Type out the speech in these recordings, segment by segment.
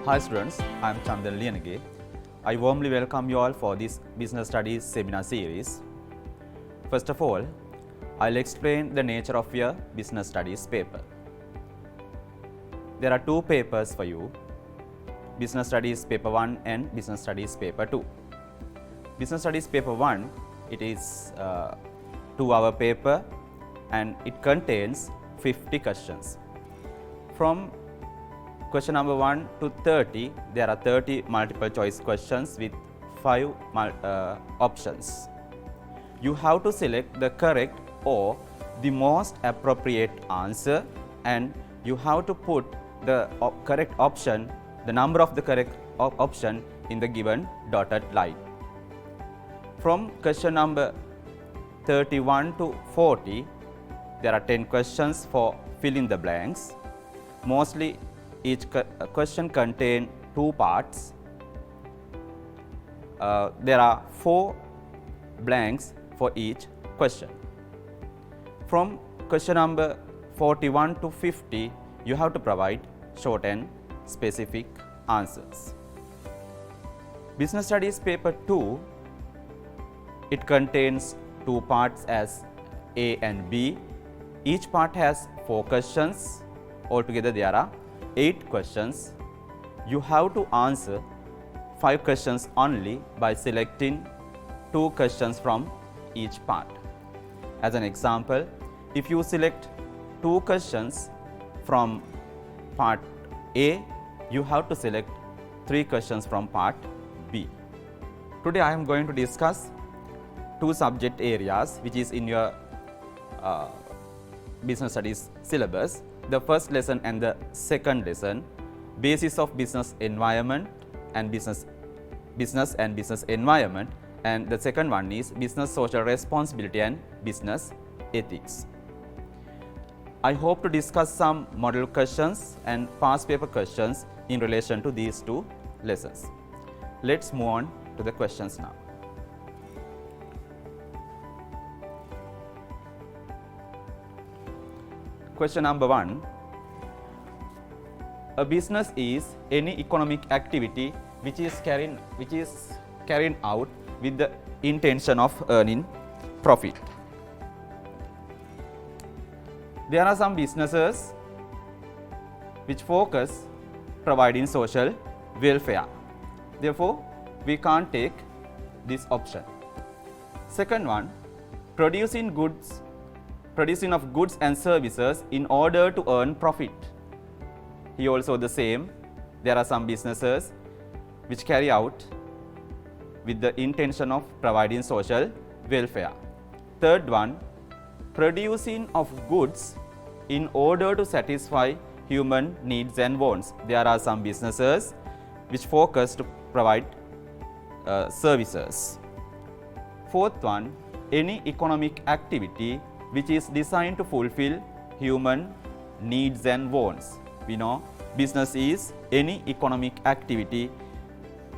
Hi students, I am Chandana Liyanage. I warmly welcome you all for this Business Studies seminar series. First of all, I'll explain the nature of your Business Studies paper. There are two papers for you, Business Studies Paper 1 and Business Studies Paper 2. Business Studies Paper 1, it is a 2-hour paper and it contains 50 questions. From question number 1 to 30, there are 30 multiple choice questions with 5 options. You have to select the correct or the most appropriate answer, and you have to put the correct option, the number of the correct option in the given dotted line. From question number 31 to 40, there are 10 questions for fill in the blanks. Mostly each question contains 2 parts. There are 4 blanks for each question. From question number 41 to 50, you have to provide short and specific answers. Business Studies Paper 2, it contains 2 parts as A and B. Each part has 4 questions. Altogether there are 8 questions. You have to answer 5 questions only by selecting 2 questions from each part. As an example, if you select 2 questions from part A, you have to select 3 questions from part B. Today I am going to discuss 2 subject areas which is in your Business Studies syllabus. The first lesson and the second lesson, basis of business environment and business and business environment, and the second one is business social responsibility and business ethics. I hope to discuss some model questions and past paper questions in relation to these 2 lessons. Let's move on to the questions now. Question number 1. A business is any economic activity which is carried out with the intention of earning profit. There are some businesses which focus providing social welfare. Therefore, we can't take this option. Second one, producing of goods and services in order to earn profit. Here also the same. There are some businesses which carry out with the intention of providing social welfare. Third one, producing of goods in order to satisfy human needs and wants. There are some businesses which focus to provide services. Fourth one, any economic activity which is designed to fulfill human needs and wants. We know business is any economic activity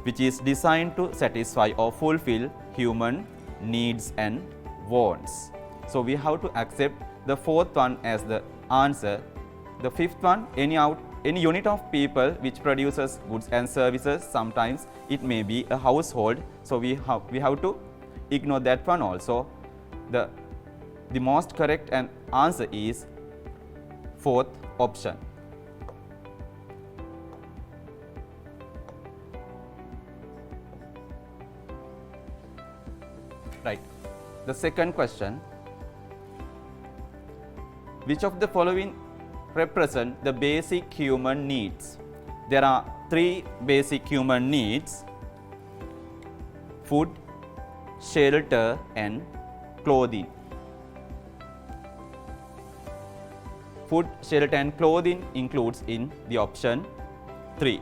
which is designed to satisfy or fulfill human needs and wants. So we have to accept the fourth one as the answer. The fifth one, any unit of people which produces goods and services. Sometimes it may be a household, so we have to ignore that one also. The most correct answer is fourth option. Right. The second question, which of the following represent the basic human needs? There are 3 basic human needs: food, shelter and clothing. Food, shelter and clothing includes in the option 3.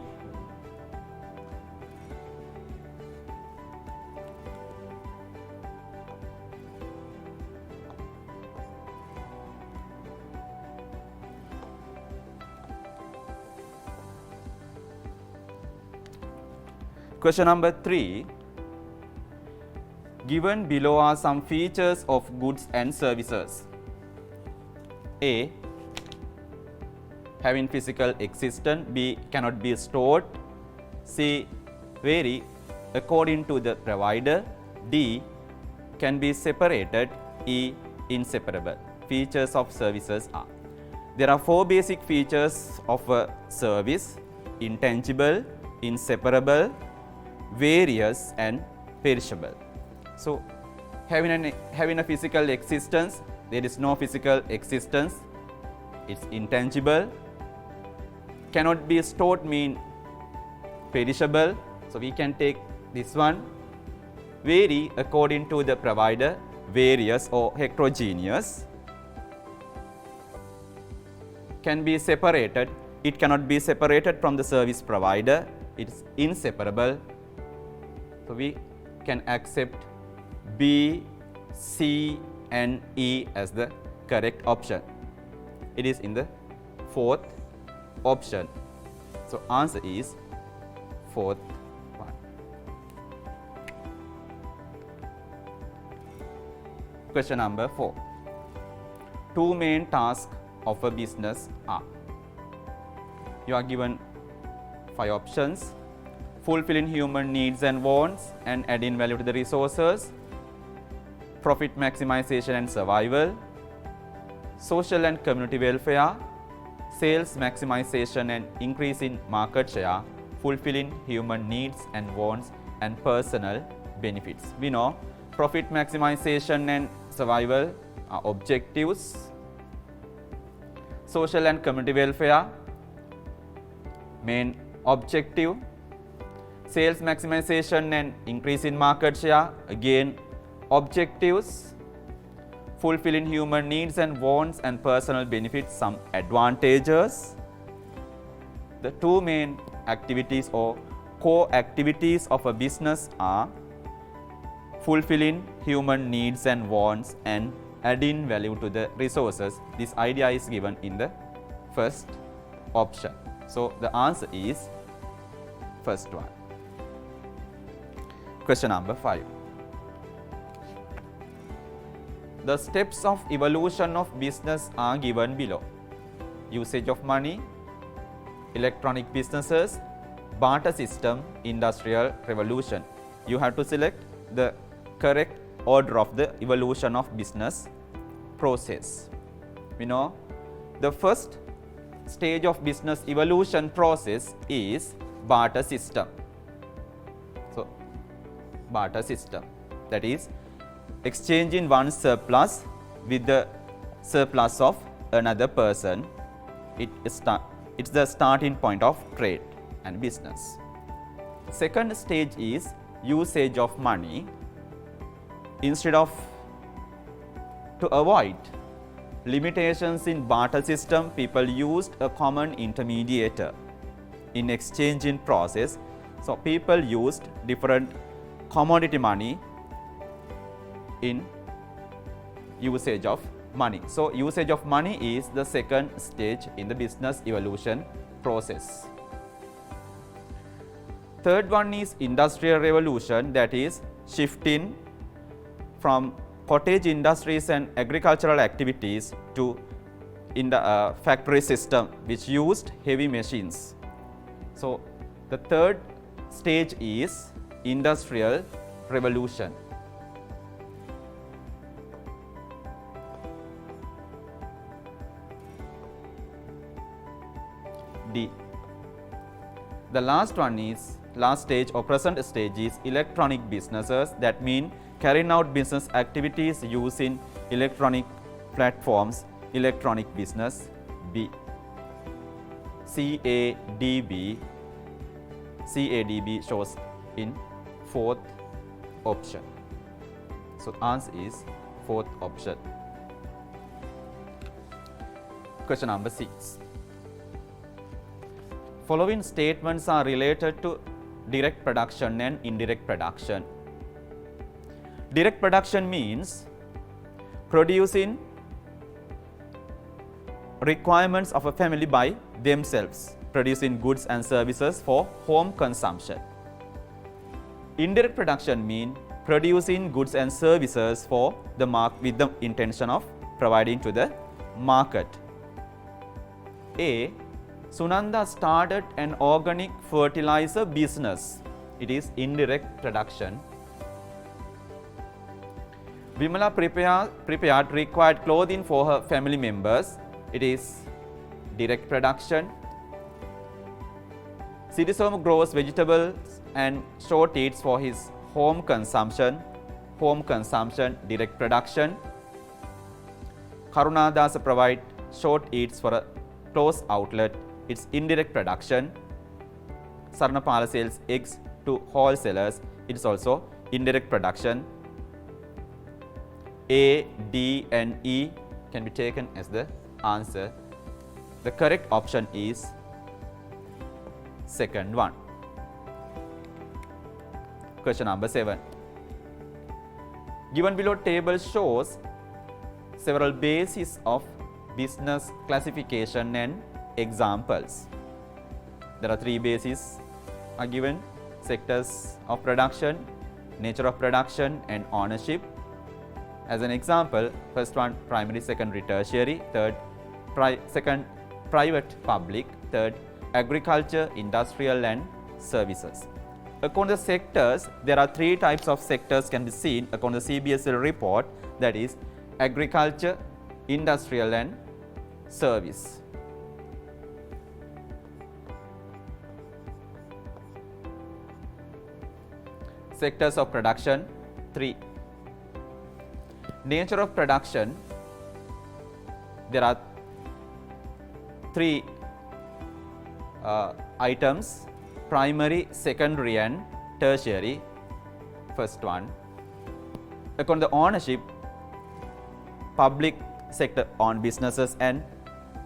Question number 3. Given below are some features of goods and services. A. Having physical existence. B. Cannot be stored. C. Vary according to the provider. D. Can be separated. E. Inseparable. Features of services are. There are 4 basic features of a service: intangible, inseparable, various and perishable. So, having a physical existence, there is no physical existence. It's intangible. Cannot be stored mean perishable. So, we can take this one. Vary according to the provider, various or heterogeneous. Can be separated. It cannot be separated from the service provider. It's inseparable. So, we can accept B, C and E as the correct option. It is in the 4th option. So, answer is 4th one. Question number 4. 2 main tasks of a business are. You are given 5 options: fulfilling human needs and wants and adding value to the resources, profit maximization and survival, social and community welfare, sales maximization and increase in market share, fulfilling human needs and wants and personal benefits. We know profit maximization and survival are objectives. Social and community welfare, main objective. Sales maximization and increase in market share, again objectives. Fulfilling human needs and wants and personal benefits, some advantages. The 2 main activities or core activities of a business are fulfilling human needs and wants and adding value to the resources. This idea is given in the first option. So, the answer is first one. Question number 5. The steps of evolution of business are given below. Usage of money, electronic businesses, barter system, industrial revolution. You have to select the correct order of the evolution of business process. We know the first stage of business evolution process is barter system. So, barter system, that is exchanging one surplus with the surplus of another person. It's the starting point of trade and business. Second stage is usage of money. Instead of to avoid limitations in barter system, people used a common intermediator in exchanging process. So, people used different commodity money in usage of money. So, usage of money is the second stage in the business evolution process. Third one is industrial revolution, that is shifting from cottage industries and agricultural activities to in the factory system which used heavy machines. So, the third stage is industrial revolution. D. The last stage or present stage is electronic businesses, that mean carrying out business activities using electronic platforms, electronic business. B. CADB shows in 4th option. So, answer is 4th option. Question number 6. Following statements are related to direct production and indirect production. Direct production means producing requirements of a family by themselves, producing goods and services for home consumption. Indirect production means producing goods and services for the market with the intention of providing to the market. A. Sunanda started an organic fertilizer business. It is indirect production. Vimala prepared required clothing for her family members. It is direct production. Sirisoma grows vegetables and short eats for his home consumption. Home consumption, direct production. Karunadasa provide short eats for a closed outlet. It's indirect production. Sarnapala sells eggs to wholesalers. It's also indirect production. A, D and E can be taken as the answer. The correct option is second one. Question number 7. Given below table shows several bases of business classification and examples. There are 3 bases are given: sectors of production, nature of production and ownership. As an example, first one primary, secondary, tertiary, second private, public, third agriculture, industrial and services. According to the sectors, there are 3 types of sectors can be seen according to the CBSL report, that is agriculture, industrial and service. Sectors of production 3. Nature of production, there are 3 items: primary, secondary and tertiary. First one. According to the ownership, public sector owned businesses and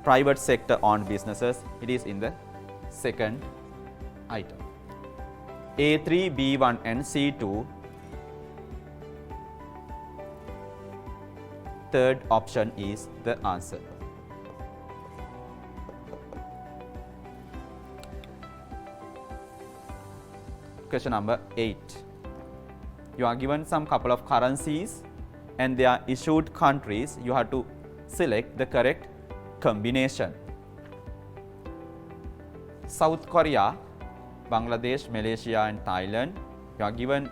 private sector owned businesses. It is in the second item. A3, B1 and C2. Third option is the answer. Question number 8. You are given some couple of currencies and they are issued countries. You have to select the correct combination. South Korea, Bangladesh, Malaysia and Thailand. You are given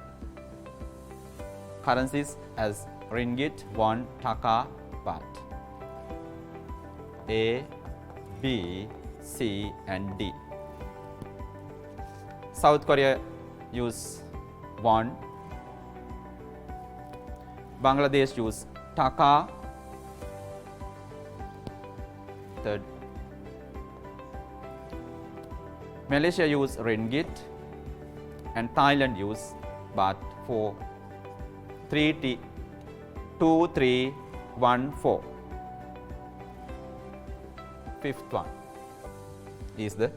currencies as ringgit, won, taka, baht. A, B, C and D. South Korea use won. Bangladesh use taka. Third. Malaysia use ringgit and Thailand use baht. 4, 3, 2, 3, 1, 4. Fifth one is the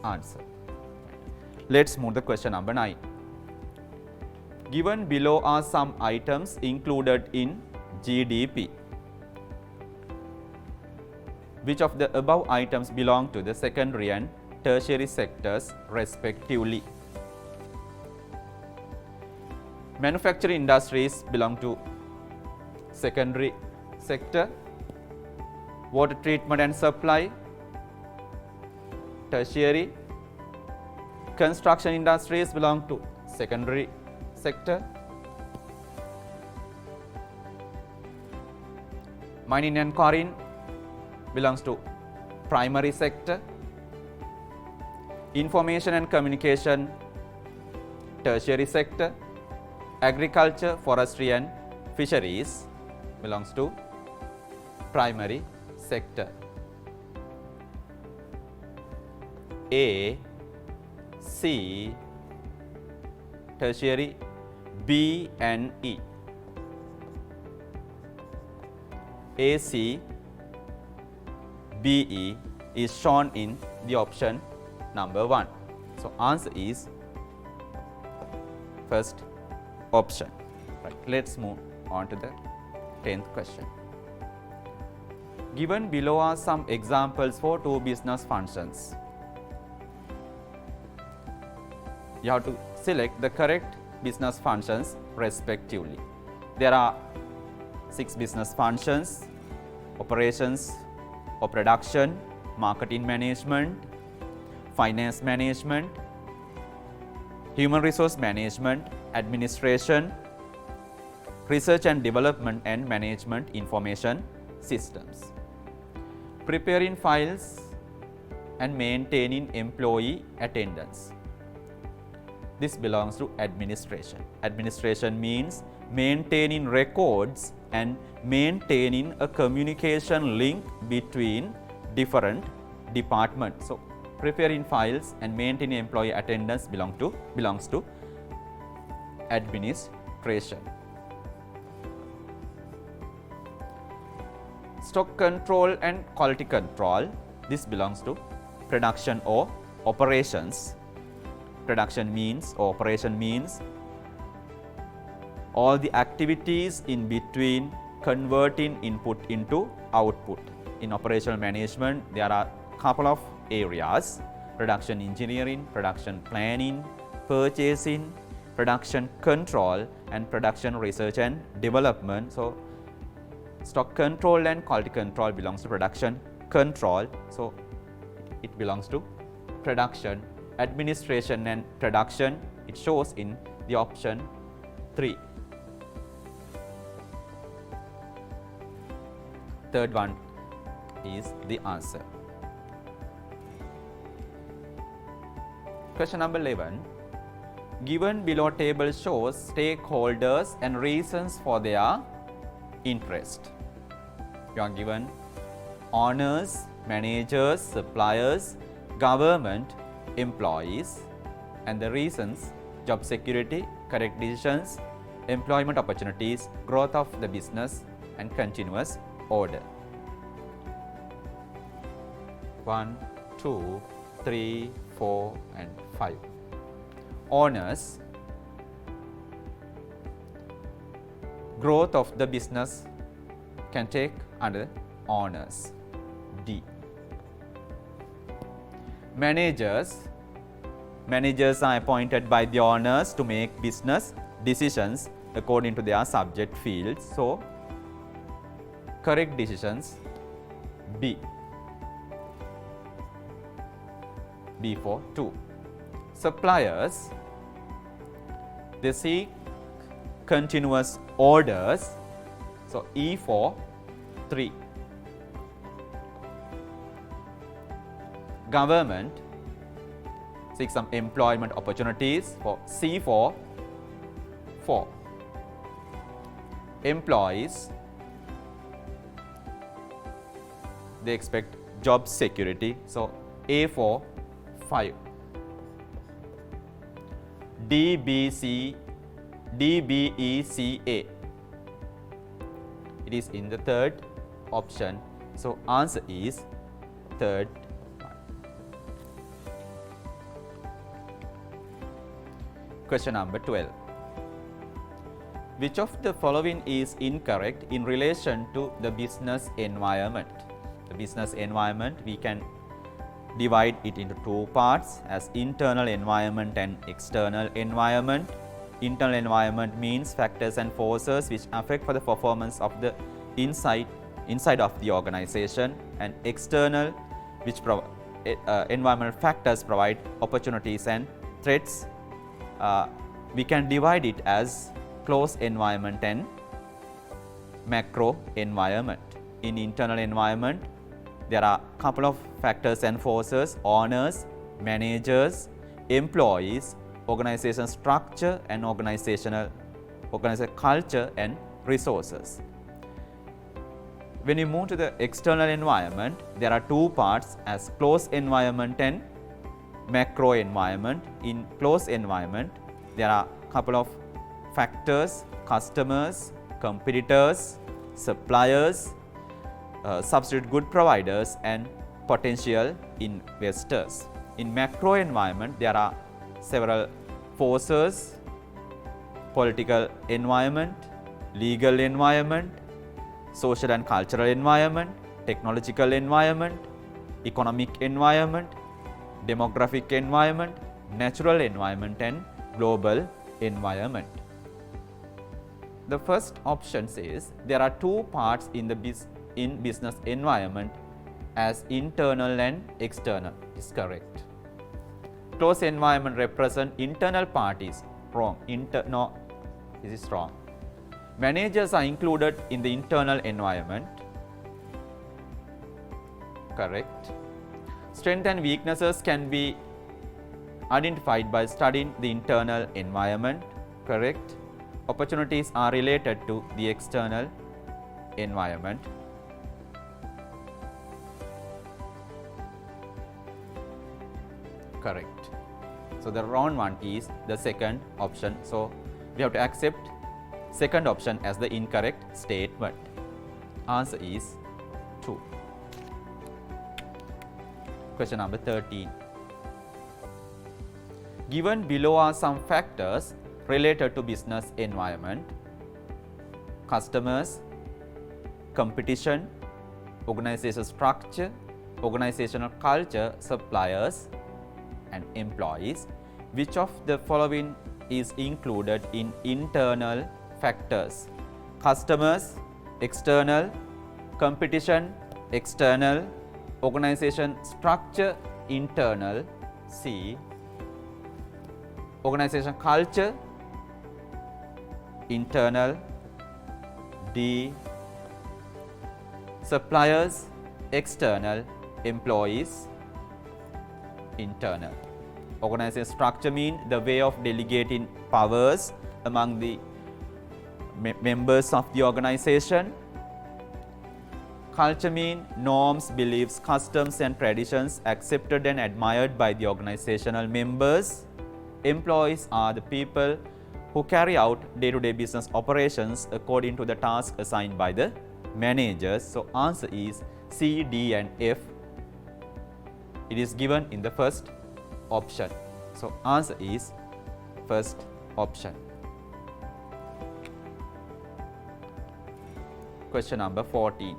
answer. Let's move to question number 9. Given below are some items included in GDP. Which of the above items belong to the secondary and tertiary sectors respectively? Manufacturing industries belong to secondary sector. Water treatment and supply, tertiary. Construction industries belong to secondary sector. Mining and quarrying belongs to primary sector. Information and communication, tertiary sector. Agriculture, forestry and fisheries belongs to primary sector. A, C, tertiary, B and E. A, C, B, E is shown in the option number 1. So answer is first option. Right. Let's move on to the 10th question. Given below are some examples for 2 business functions. You have to select the correct business functions respectively. There are 6 business functions: operations or production, marketing management, finance management, human resource management, administration, research and development and management information systems. Preparing files and maintaining employee attendance. This belongs to administration. Administration means maintaining records and maintaining a communication link between different departments. So, preparing files and maintaining employee attendance belongs to administration. Stock control and quality control. This belongs to production or operations. Production means or operation means all the activities in between converting input into output. In operational management, there are a couple of areas: production engineering, production planning, purchasing, production control, and production research and development. So, stock control and quality control belongs to production control. So, it belongs to production. Administration and production, it shows in the option 3. Third one is the answer. Question number 11. Given below table shows stakeholders and reasons for their interest. You are given owners, managers, suppliers, government, employees, and the reasons: job security, correct decisions, employment opportunities, growth of the business, and continuous order. 1, 2, 3, 4, and 5. Owners, growth of the business can take under owners. D. Managers are appointed by the owners to make business decisions according to their subject fields. So, correct decisions B. B for 2. Suppliers, they seek continuous orders. So, E for 3. Government seek some employment opportunities for C for 4. Employees, they expect job security. So, A for 5. DBECA. It is in the third option. So, answer is third. Question number 12. Which of the following is incorrect in relation to the business environment? The business environment, we can divide it into 2 parts as internal environment and external environment. Internal environment means factors and forces which affect for the performance of the inside of the organization, and external, which environmental factors provide opportunities and threats. We can divide it as closed environment and macro environment. In internal environment, there are a couple of factors and forces: owners, managers, employees, organization structure, and organizational culture and resources. When you move to the external environment, there are 2 parts as closed environment and macro environment. In closed environment, there are a couple of factors: customers, competitors, suppliers, substitute good providers, and potential investors. In macro environment, there are several forces: political environment, legal environment, social and cultural environment, technological environment, economic environment, demographic environment, natural environment, and global environment. The first option says there are 2 parts in business environment as internal and external. Is correct. closed environment represent internal parties. Wrong. No, this is wrong. Managers are included in the internal environment. Correct. Strengths and weaknesses can be identified by studying the internal environment. Correct. Opportunities are related to the external environment. Correct. So the wrong one is the second option. So we have to accept second option as the incorrect statement. Answer is 2. Question number 13. Given below are some factors related to business environment: customers, competition, organizational structure, organizational culture, suppliers, and employees. Which of the following is included in internal factors? Customers, external; competition, external; organization structure, internal. C. Organization culture, internal. D. Suppliers, external; employees, internal. Organization structure means the way of delegating powers among the members of the organization. Culture means norms, beliefs, customs and traditions accepted and admired by the organizational members. Employees are the people who carry out day-to-day business operations according to the task assigned by the managers. So answer is C, D and F. It is given in the first option. So answer is first option. Question number 14.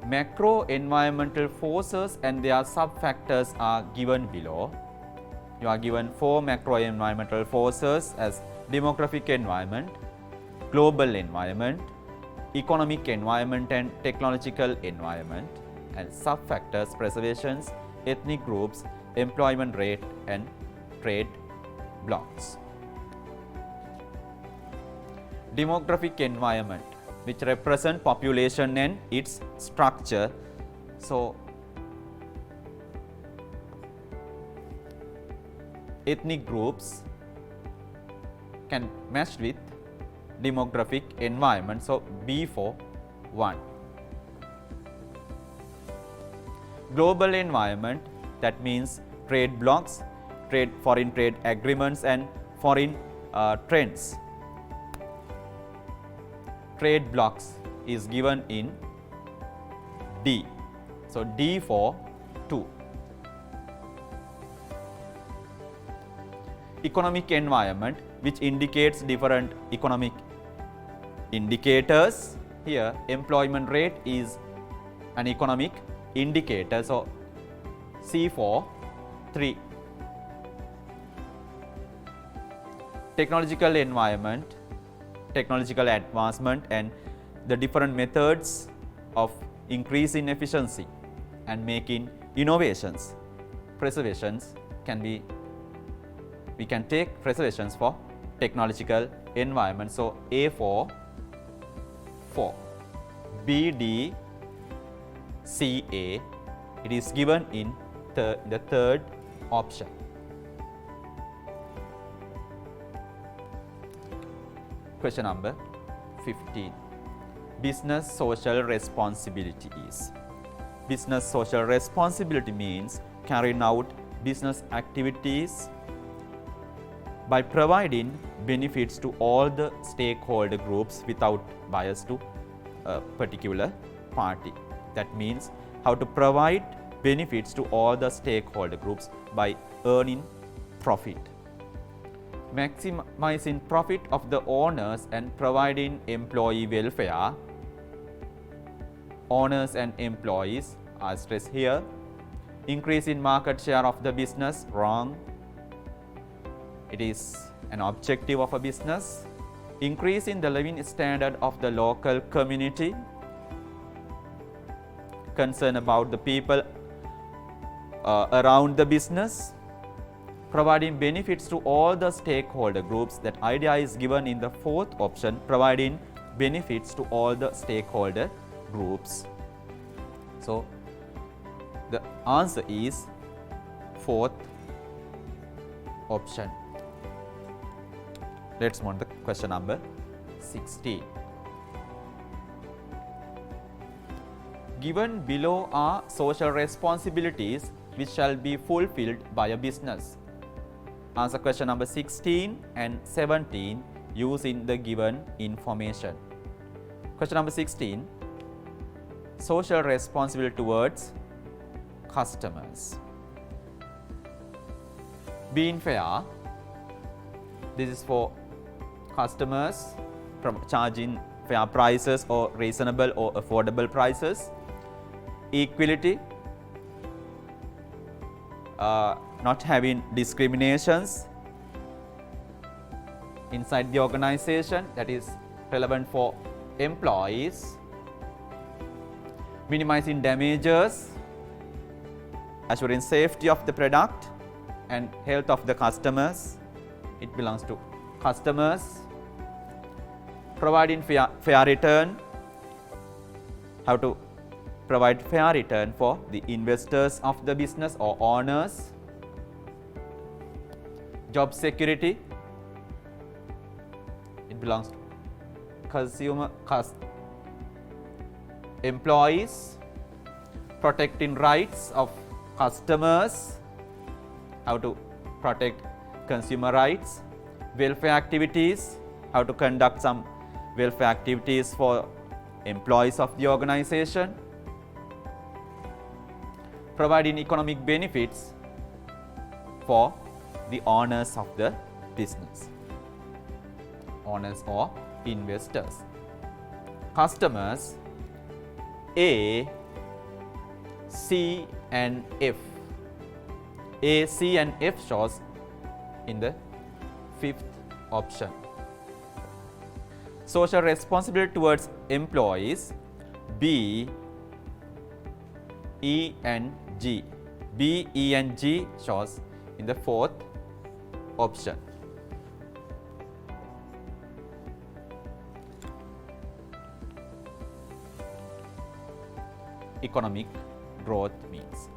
Macro environmental forces and their sub-factors are given below. You are given 4 macro environmental forces as demographic environment, global environment, economic environment and technological environment, and sub-factors: preservations, ethnic groups, employment rate and trade blocks. Demographic environment, which represent population and its structure. So ethnic groups can match with demographic environment. So B for 1. Global environment, that means trade blocks, foreign trade agreements and foreign trends. Trade blocks is given in D. So D for 2. Economic environment, which indicates different economic indicators. Here employment rate is an economic indicator. So C for 3. Technological environment, technological advancement and the different methods of increasing efficiency and making innovations. Preservations can be, we can take preservations for technological environment. So A for 4. B, D, C, A. It is given in the third option. Question number 15. Business social responsibility is. Business social responsibility means carrying out business activities by providing benefits to all the stakeholder groups without bias to a particular party. That means how to provide benefits to all the stakeholder groups by earning profit. Maximizing profit of the owners and providing employee welfare. Owners and employees are stressed here. Increase in market share of the business. Wrong. It is an objective of a business. Increase in the living standard of the local community. Concern about the people around the business, providing benefits to all the stakeholder groups. That idea is given in the fourth option, providing benefits to all the stakeholder groups. So the answer is fourth option. Let's move on to question number 16. Given below are social responsibilities which shall be fulfilled by a business. Answer question number 16 and 17 using the given information. Question number 16. Social responsibility towards customers. Being fair. This is for customers, from charging fair prices or reasonable or affordable prices. Equality, not having discriminations inside the organization, that is relevant for employees. Minimizing damages, assuring safety of the product and health of the customers, it belongs to customers. Providing fair return, how to provide fair return for the investors of the business or owners. Job security, it belongs to employees. Protecting rights of customers, how to protect consumer rights. Welfare activities, how to conduct some welfare activities for employees of the organization. Providing economic benefits for the owners of the business, owners or investors. Customers A, C and F. A, C and F shows in the fifth option. Social responsibility towards employees B, E and G. B, E and G shows in the fourth option. Economic growth means.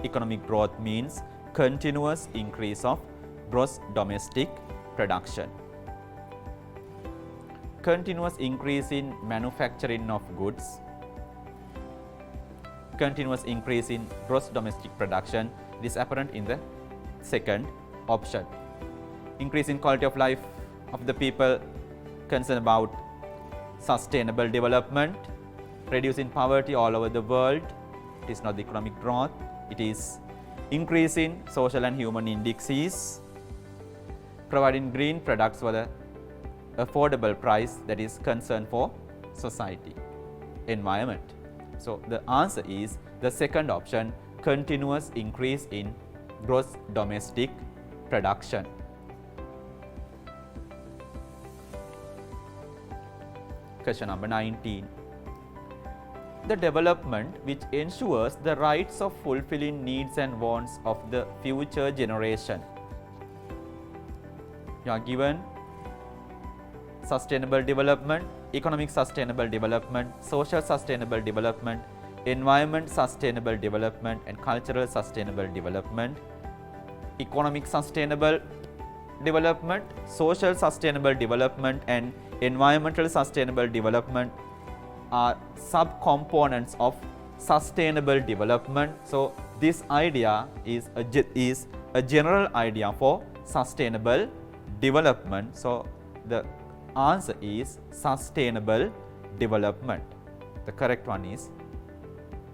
Economic growth means continuous increase of gross domestic production. Continuous increase in manufacturing of goods. Continuous increase in gross domestic production. This is apparent in the second option. Increase in quality of life of the people, concerned about sustainable development, reducing poverty all over the world. It is not the economic growth, it is increase in social and human indexes. Providing green products for the affordable price, that is concern for society, environment. So the answer is the second option, continuous increase in gross domestic production. Question number 19. The development which ensures the rights of fulfilling needs and wants of the future generation. You are given sustainable development, economic sustainable development, social sustainable development, environment sustainable development and cultural sustainable development. Economic sustainable development, social sustainable development and environmental sustainable development are subcomponents of sustainable development. So this idea is a general idea for sustainable development. So the answer is sustainable development. The correct one is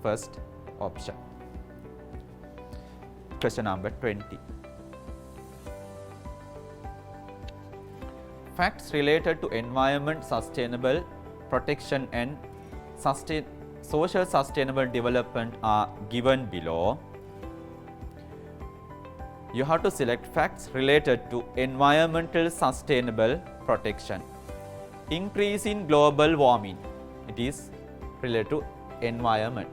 first option. Question number 20. Facts related to environment sustainable protection and social sustainable development are given below. You have to select facts related to environmental sustainable protection. Increase in global warming, it is related to environment.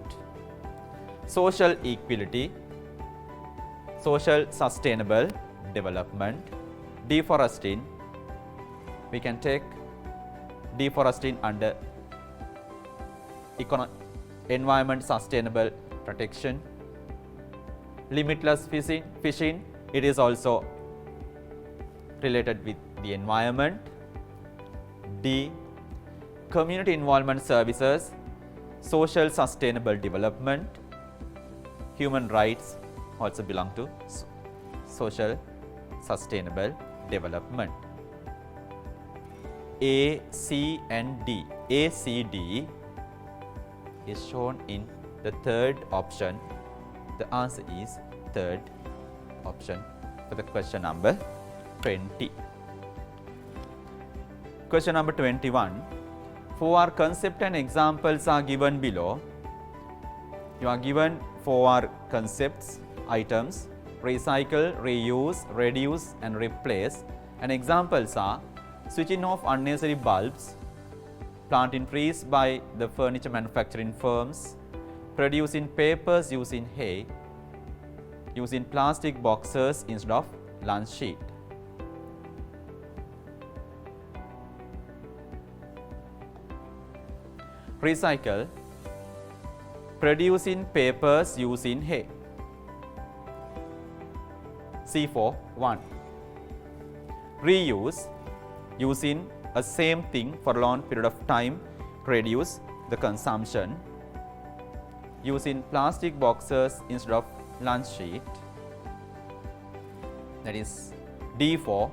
Social equality, social sustainable development. Deforesting, we can take deforesting under environment sustainable protection. Limitless fishing, it is also related with the environment. D. Community involvement services, social sustainable development. Human rights also belong to social sustainable development. A, C and D. A, C, D is shown in the third option. The answer is third option for the question number 20. Question number 21. 4R concept and examples are given below. You are given 4R concepts, items: recycle, reuse, reduce and replace. And examples are switching off unnecessary bulbs, planting trees by the furniture manufacturing firms, producing papers using hay, using plastic boxes instead of lunch sheet. Recycle, producing papers using hay. C4 1. Reuse, using a same thing for a long period of time, reduce the consumption. Using plastic boxes instead of lunch sheet. That is D4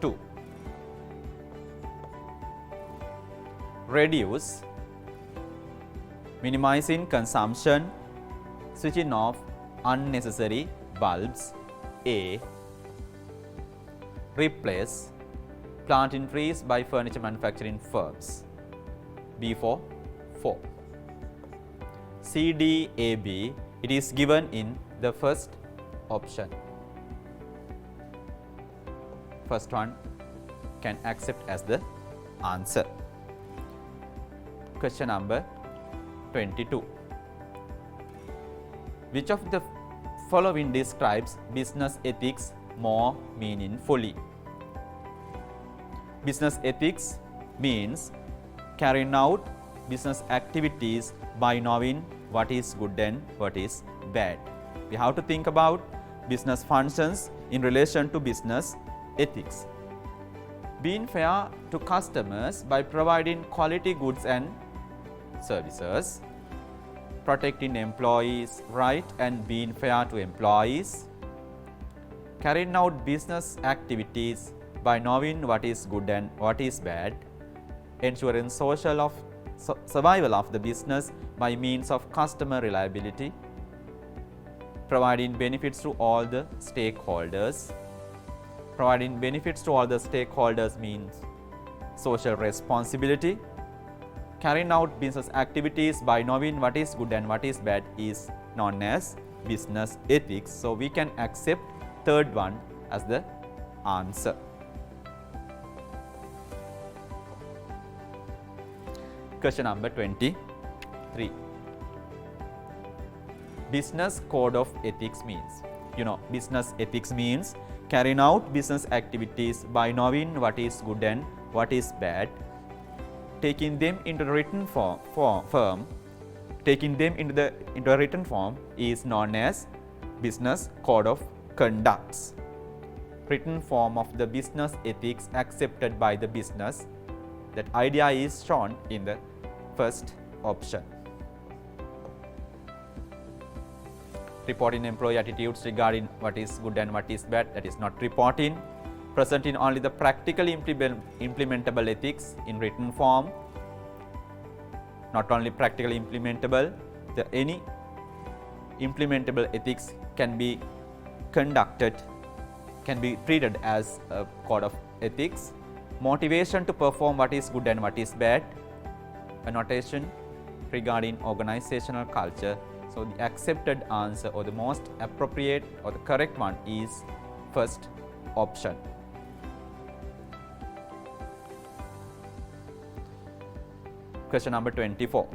2. Reduce, minimizing consumption, switching off unnecessary bulbs. A. Replace, planting trees by furniture manufacturing firms. B4 4. C, D, A, B, it is given in the first option. First one can accept as the answer. Question number 22. Which of the following describes business ethics more meaningfully? Business ethics means carrying out business activities by knowing what is good and what is bad. We have to think about business functions in relation to business ethics. Being fair to customers by providing quality goods and services. Protecting employees' rights and being fair to employees. Carrying out business activities by knowing what is good and what is bad. Ensuring survival of the business by means of customer reliability. Providing benefits to all the stakeholders. Providing benefits to all the stakeholders means social responsibility. Carrying out business activities by knowing what is good and what is bad is known as business ethics. So we can accept third one as the answer. Question number 23. Business code of ethics means, business ethics means carrying out business activities by knowing what is good and what is bad, taking them into the written form, taking them into a written form is known as business code of conducts. Written form of the business ethics accepted by the business. That idea is shown in the first option. Reporting employee attitudes regarding what is good and what is bad, that is not reporting. Presenting only the practically implementable ethics in written form. Not only practically implementable, any implementable ethics can be conducted, can be treated as a code of ethics. Motivation to perform what is good and what is bad. A notation regarding organizational culture. So the accepted answer or the most appropriate or the correct one is first option. Question number 24.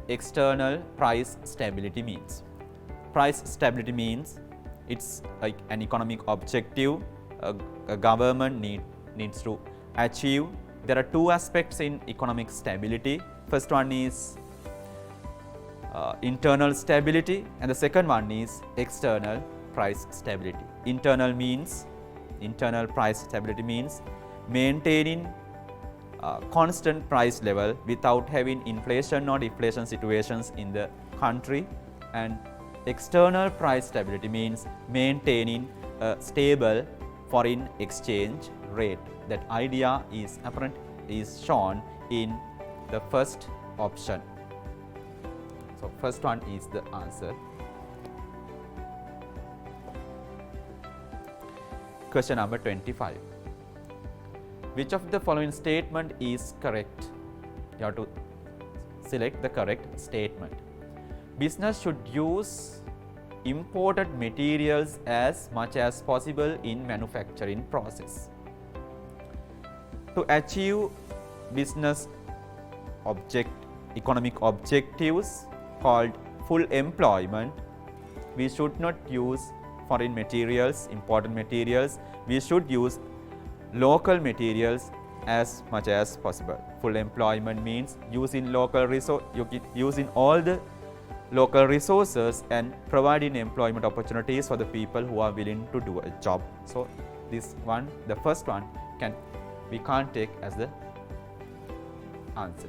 External price stability means. Price stability means it's like an economic objective a government needs to achieve. There are two aspects in economic stability. First one is internal stability, and the second one is external price stability. Internal price stability means maintaining constant price level without having inflation or deflation situations in the country, and external price stability means maintaining a stable foreign exchange rate. That idea is shown in the first option. So first one is the answer. Question number 25. Which of the following statement is correct? You have to select the correct statement. Business should use imported materials as much as possible in manufacturing process. To achieve business economic objectives called full employment, we should not use foreign materials, imported materials. We should use local materials as much as possible. Full employment means using using all the local resources and providing employment opportunities for the people who are willing to do a job. So this one, the first one, we can't take as the answer.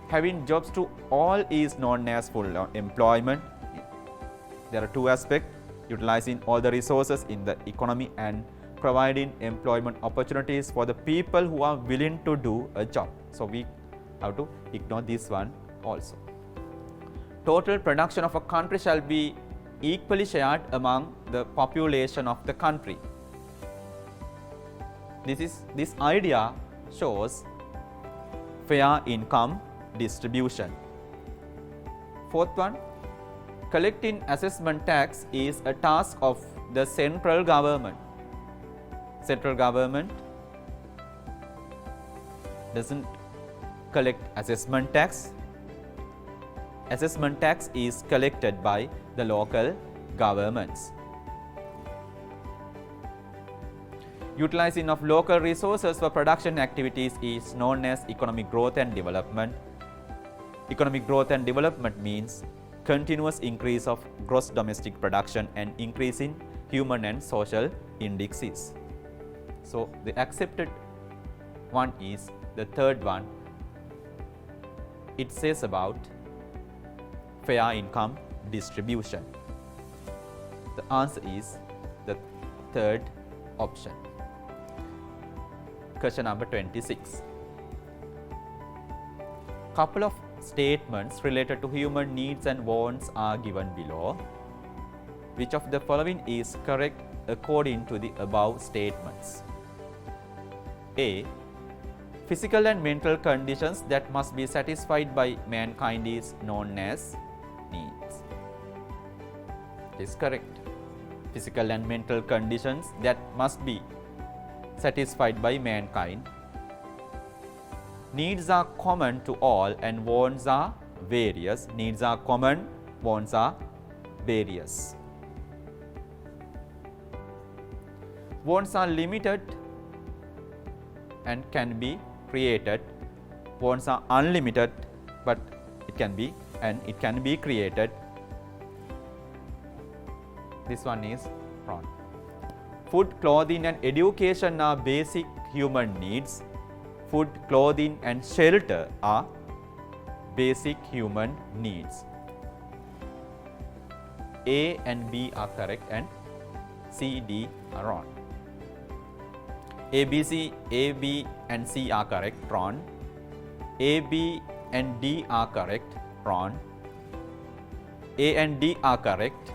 Having jobs to all is known as full employment. There are two aspects: utilizing all the resources in the economy and providing employment opportunities for the people who are willing to do a job. So we have to ignore this one also. Total production of a country shall be equally shared among the population of the country. This idea shows fair income distribution. Fourth one, collecting assessment tax is a task of the central government. Central government doesn't collect assessment tax. Assessment tax is collected by the local governments. Utilizing of local resources for production activities is known as economic growth and development. Economic growth and development means continuous increase of gross domestic production and increase in human and social indexes. So the accepted one is the third one. It says about fair income distribution. The answer is the third option. Question number 26. Couple of statements related to human needs and wants are given below. Which of the following is correct according to the above statements? A. Physical and mental conditions that must be satisfied by mankind is known as needs. It is correct. Physical and mental conditions that must be satisfied by mankind. Needs are common to all and wants are various. Needs are common, wants are various. Wants are limited and can be created. Wants are unlimited, but it can be created. This one is wrong. Food, clothing and education are basic human needs. Food, clothing and shelter are basic human needs. A and B are correct and C, D are wrong. A, B and C are correct, wrong. A, B and D are correct, wrong. A and D are correct,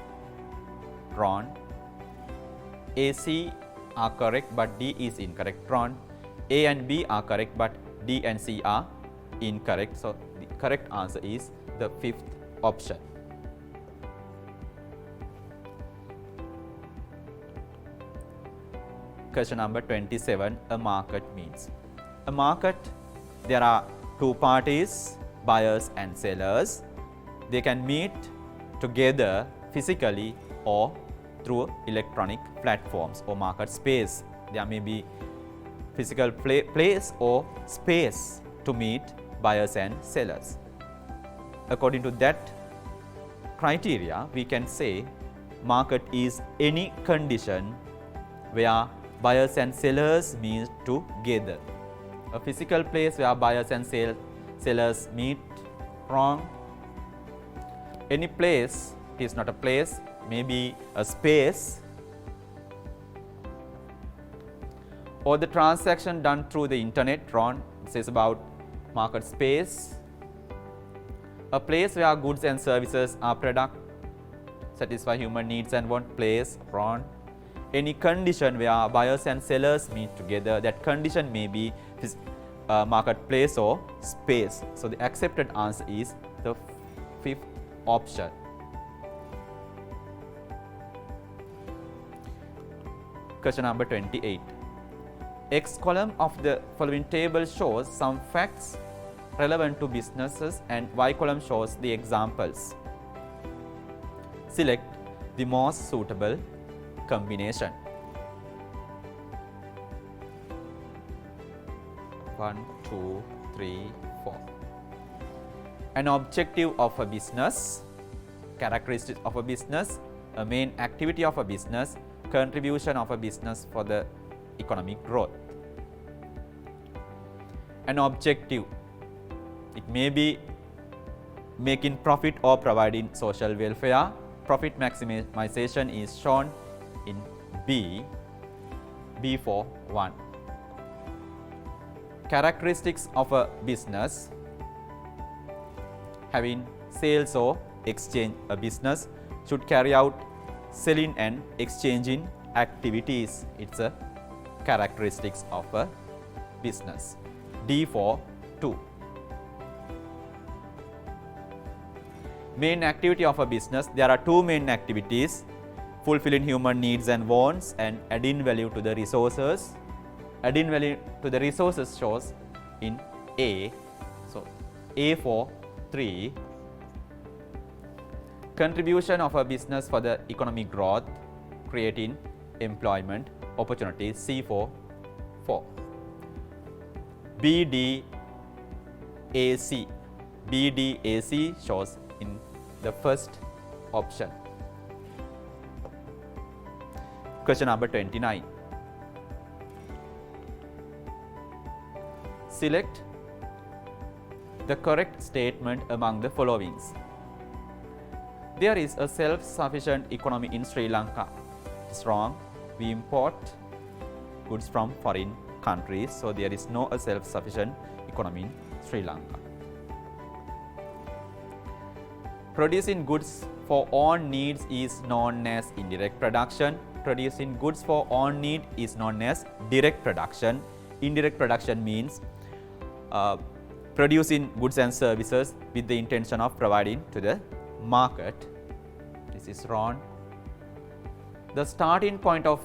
wrong. A, C are correct but D is incorrect, wrong. A and B are correct but D and C are incorrect. So the correct answer is the fifth option. Question number 27. A market means. A market, there are two parties, buyers and sellers. They can meet together physically or through electronic platforms or market space. There may be physical place or space to meet buyers and sellers. According to that criteria, we can say market is any condition where buyers and sellers meet together. A physical place where buyers and sellers meet, wrong. Any place, it is not a place, maybe a space, or the transaction done through the internet, wrong. It says about market space. A place where goods and services are product, satisfy human needs and want, place, wrong. Any condition where buyers and sellers meet together, that condition may be marketplace or space. So the accepted answer is the fifth option. Question number 28. X column of the following table shows some facts relevant to businesses and Y column shows the examples. Select the most suitable combination. 1, 2, 3, 4. An objective of a business, characteristics of a business, a main activity of a business, contribution of a business for the economic growth. An objective, it may be making profit or providing social welfare. Profit maximization is shown in B for 1. Characteristics of a business, having sales or exchange. A business should carry out selling and exchanging activities. It's a characteristics of a business. D for 2. Main activity of a business, there are two main activities: fulfilling human needs and wants and adding value to the resources. Adding value to the resources shows in A. So A for 3. Contribution of a business for the economic growth, creating employment opportunities. C for 4. BDAC. BDAC shows in the first option. Question number 29. Select the correct statement among the followings. There is a self-sufficient economy in Sri Lanka. It's wrong. We import goods from foreign countries, so there is no self-sufficient economy in Sri Lanka. Producing goods for own needs is known as indirect production. Producing goods for own need is known as direct production. Indirect production means producing goods and services with the intention of providing to the market. This is wrong. The starting point of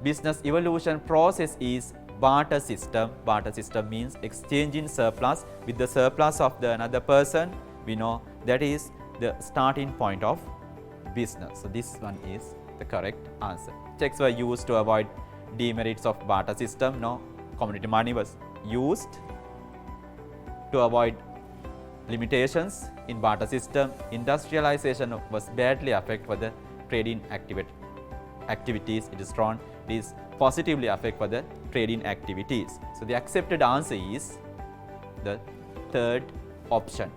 business evolution process is barter system. Barter system means exchanging surplus with the surplus of the another person. We know that is the starting point of business. So this one is the correct answer. Checks were used to avoid demerits of barter system. No, commodity money was used to avoid limitations in barter system. Industrialization was badly affected for the trading activities. It is wrong. It is positively affected for the trading activities. So the accepted answer is the third option.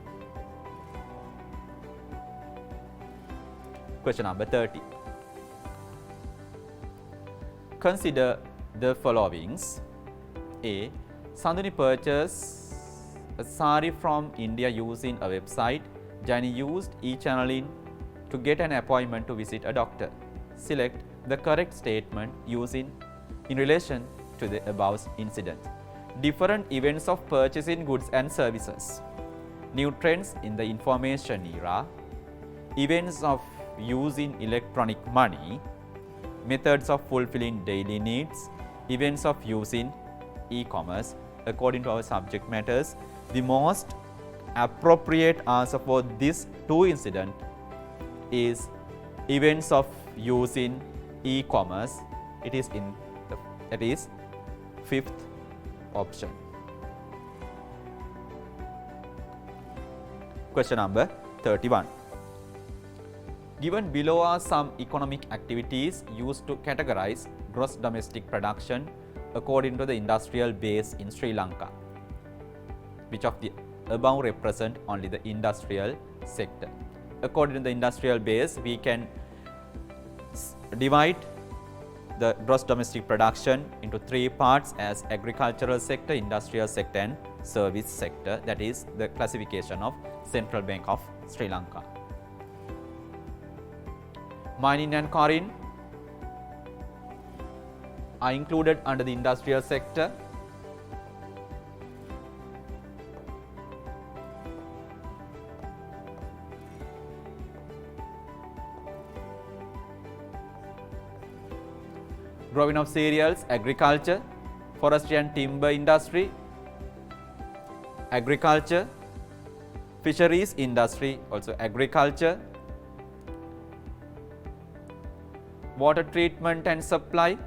Question number 30. Consider the followings. A. Sandhuni purchased a sari from India using a website. Jani used e-channeling to get an appointment to visit a doctor. Select the correct statement using in relation to the above incident. Different events of purchasing goods and services. New trends in the information era. Events of using electronic money. Methods of fulfilling daily needs. Events of using e-commerce. According to our subject matters, the most appropriate answer for this two incident is events of use in e-commerce. It is in the, that is fifth option. Question number 31. Given below are some economic activities used to categorize gross domestic production according to the industrial base in Sri Lanka. Which of the above represent only the industrial sector? According to the industrial base, we can divide the gross domestic production into three parts as agricultural sector, industrial sector and service sector. That is the classification of Central Bank of Sri Lanka. Mining and quarrying are included under the industrial sector. Growing of cereals, agriculture. Forestry and timber industry, agriculture. Fisheries industry, also agriculture. Water treatment and supply,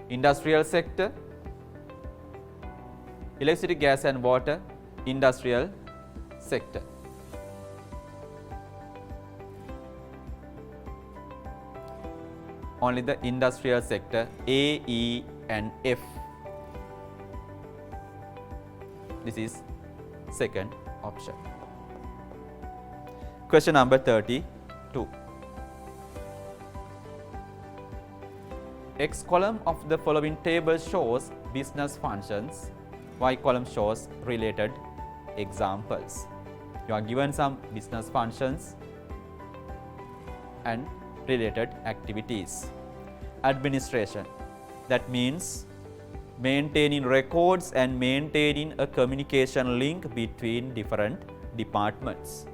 industrial sector. Electricity, gas and water, industrial sector. Only the industrial sector A, E and F. This is second option. Question number 32. X column of the following table shows business functions. Y column shows related examples. You are given some business functions and related activities. Administration, that means maintaining records and maintaining a communication link between different departments.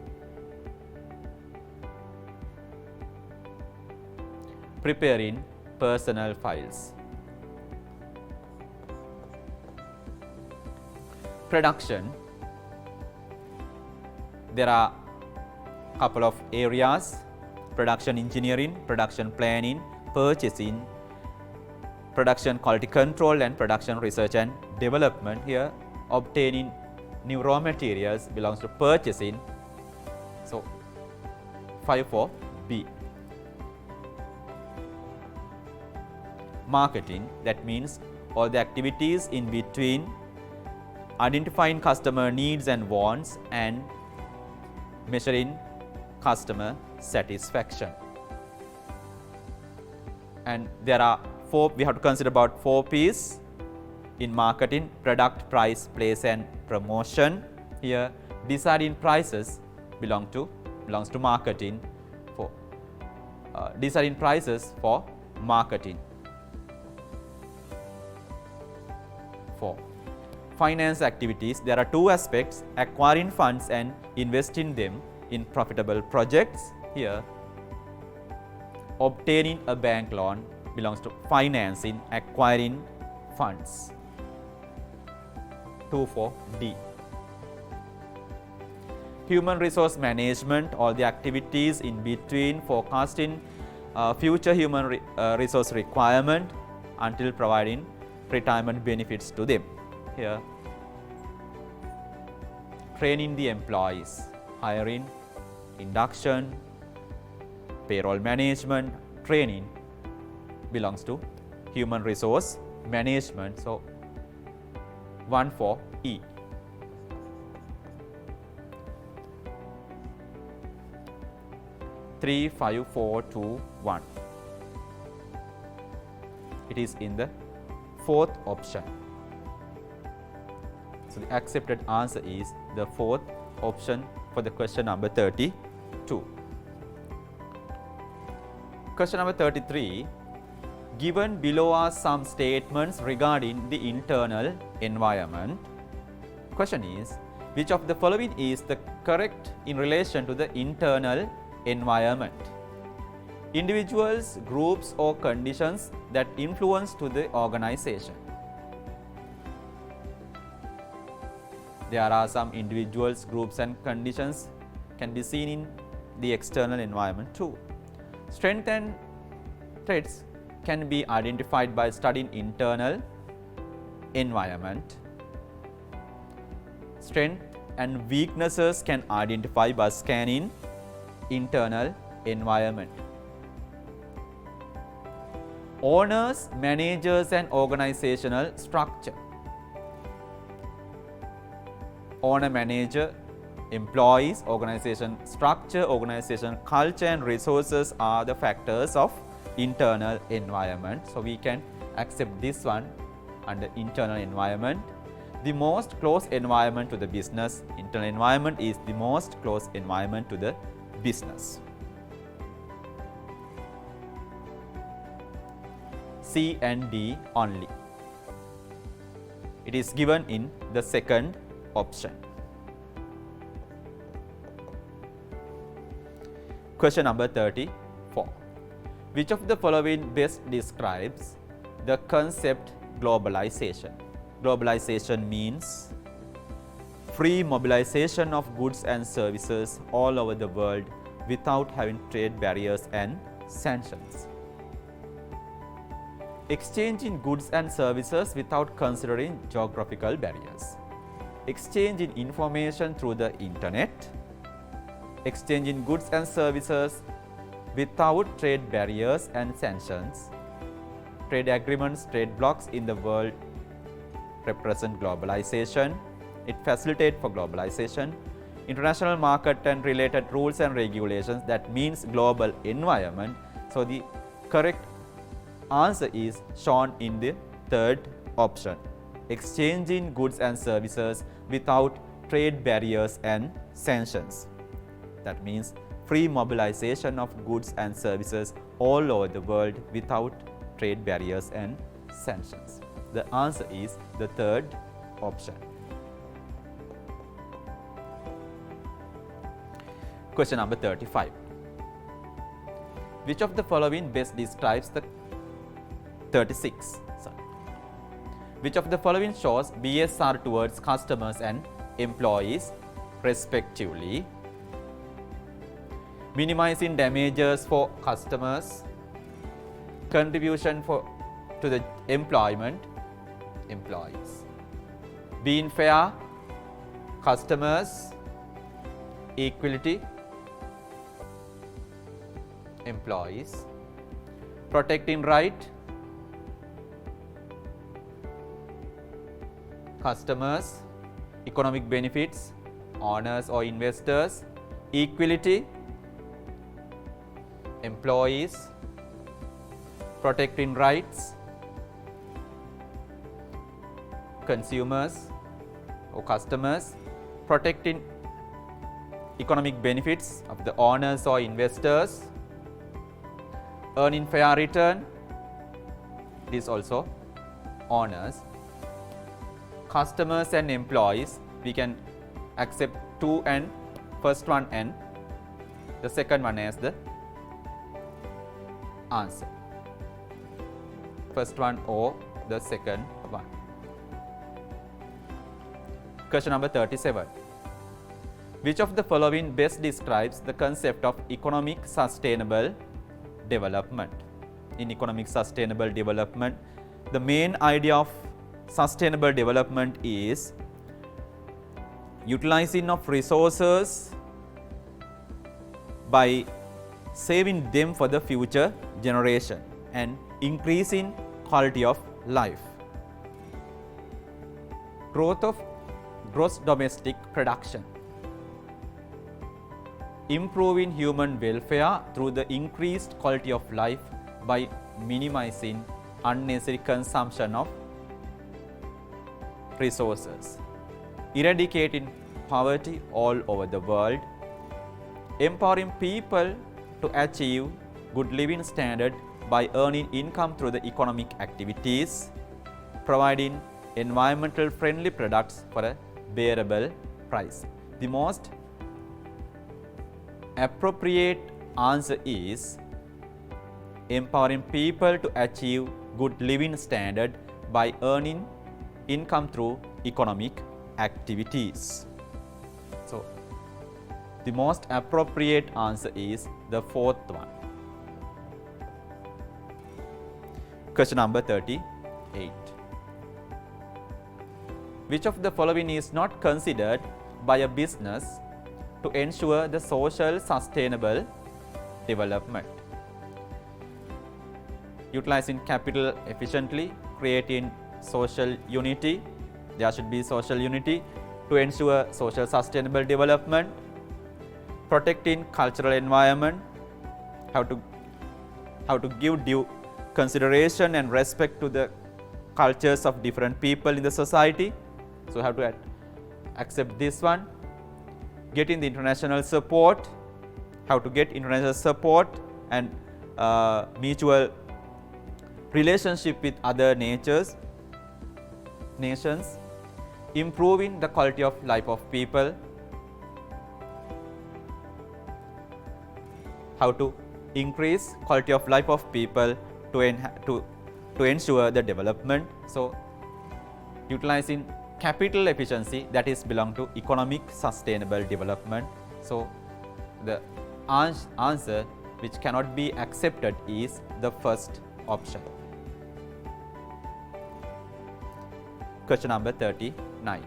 Preparing personal files. Production, there are a couple of areas: production engineering, production planning, purchasing, production quality control and production research and development. Here obtaining new raw materials belongs to purchasing. So 5 for B. Marketing, that means all the activities in between identifying customer needs and wants and measuring customer satisfaction. And there are four, we have to consider about 4 P's in marketing: product, price, place and promotion. Here deciding prices belongs to marketing. For deciding prices for marketing. 4. Finance activities, there are 2 aspects: acquiring funds and investing them in profitable projects. Here obtaining a bank loan belongs to financing, acquiring funds. 2 for D. Human resource management, all the activities in between forecasting future human resource requirement until providing retirement benefits to them. Here training the employees, hiring, induction, payroll management, training belongs to human resource management. So 1 for E. Three, 5, 4, 2, 1. It is in the 4th option. So the accepted answer is the 4th option for the question number 32. Question number 33. Given below are some statements regarding the internal environment. Question is, which of the following is the correct in relation to the internal environment? Individuals, groups or conditions that influence to the organization. There are some individuals, groups and conditions can be seen in the external environment too. Strengths and threats can be identified by studying internal environment. Strengths and weaknesses can identify by scanning internal environment. Owners, managers and organizational structure. Owner, manager, employees, organization structure, organization culture and resources are the factors of internal environment. So we can accept this one under internal environment. The most close environment to the business. Internal environment is the most close environment to the business. C and D only. It is given in the second option. Question number 34. Which of the following best describes the concept globalization? Globalization means free mobilization of goods and services all over the world without having trade barriers and sanctions. Exchange in goods and services without considering geographical barriers. Exchange in information through the internet. Exchange in goods and services without trade barriers and sanctions. Trade agreements, trade blocs in the world represent globalization. It facilitates for globalization. International market and related rules and regulations, that means global environment. So the correct answer is shown in the third option. Exchange in goods and services without trade barriers and sanctions. That means free mobilization of goods and services all over the world without trade barriers and sanctions. The answer is the third option. Question number 35. Which of the following best describes the 36? Sorry. Which of the following shows BSR towards customers and employees respectively? Minimizing damages for customers, contribution to the employees. Being fair, customers, equality, employees. Protecting right, customers, economic benefits, owners or investors, equality, employees, protecting rights, consumers or customers, protecting economic benefits of the owners or investors, earning fair return, it is also owners. Customers and employees, we can accept two and first one and the second one as the answer. First one or the second one. Question number 37. Which of the following best describes the concept of economic sustainable development? In economic sustainable development, the main idea of sustainable development is utilizing of resources by saving them for the future generation and increasing quality of life. Growth of gross domestic production. Improving human welfare through the increased quality of life by minimizing unnecessary consumption of resources. Eradicating poverty all over the world. Empowering people to achieve good living standard by earning income through the economic activities. Providing environmental friendly products for a bearable price. The most appropriate answer is empowering people to achieve good living standard by earning income through economic activities. So, the most appropriate answer is the fourth one. Question number 38. Which of the following is not considered by a business to ensure the social sustainable development? Utilizing capital efficiently, creating social unity. There should be social unity to ensure social sustainable development. Protecting cultural environment. How to give due consideration and respect to the cultures of different people in the society. So have to accept this one. Getting the international support. How to get international support and mutual relationship with other nations. Improving the quality of life of people. How to increase quality of life of people to ensure the development. So utilizing capital efficiency, that is belong to economic sustainable development. So the answer which cannot be accepted is the first option. Question number 39.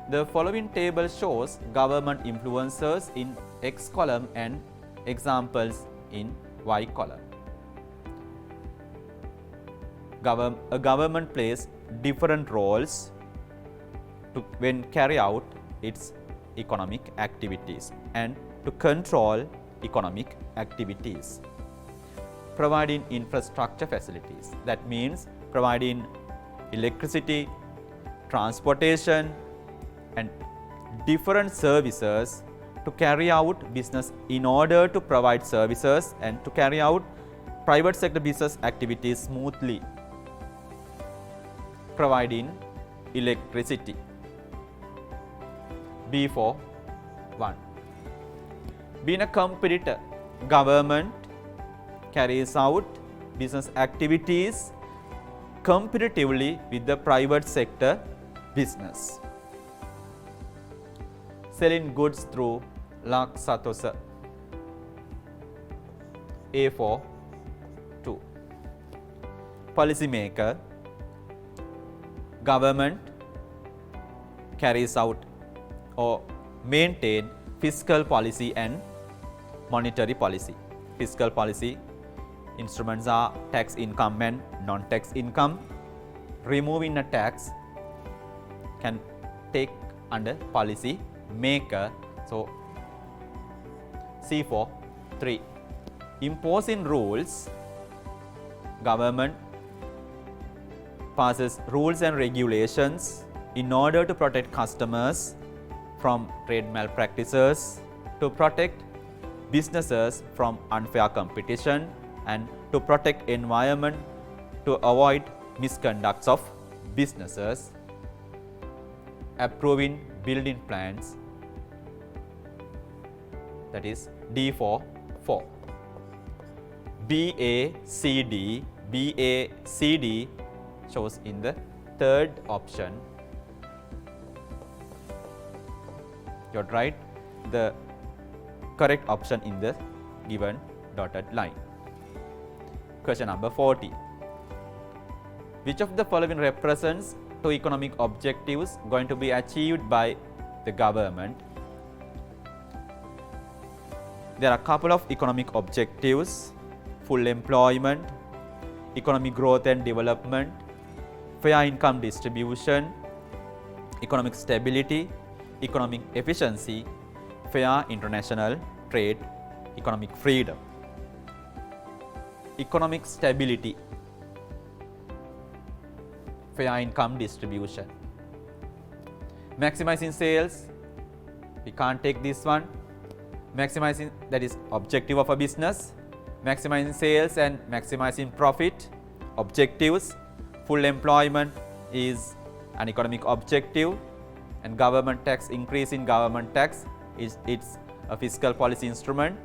The following table shows government influencers in X column and examples in Y column. A government plays different roles when carry out its economic activities and to control economic activities. Providing infrastructure facilities, that means providing electricity, transportation and different services to carry out business in order to provide services and to carry out private sector business activities smoothly. Providing electricity. B for 1. Being a competitor, government carries out business activities competitively with the private sector business. Selling goods through Laksatosa. A for 2. Policy maker, government carries out or maintain fiscal policy and monetary policy. Fiscal policy instruments are tax income and non-tax income. Removing a tax can take under policy maker. So C for 3. Imposing rules, government passes rules and regulations in order to protect customers from trade malpractices, to protect businesses from unfair competition and to protect environment to avoid misconducts of businesses. Approving building plans, that is D for 4. BACD shows in the third option. You write the correct option in the given dotted line. Question number 40. Which of the following represents two economic objectives going to be achieved by the government? There are a couple of economic objectives: full employment, economic growth and development, fair income distribution, economic stability, economic efficiency, fair international trade, economic freedom. Economic stability, fair income distribution. Maximizing sales, we can't take this one. Maximizing, that is objective of a business. Maximizing sales and maximizing profit, objectives. Full employment is an economic objective, and government tax, increase in government tax is it's a fiscal policy instrument.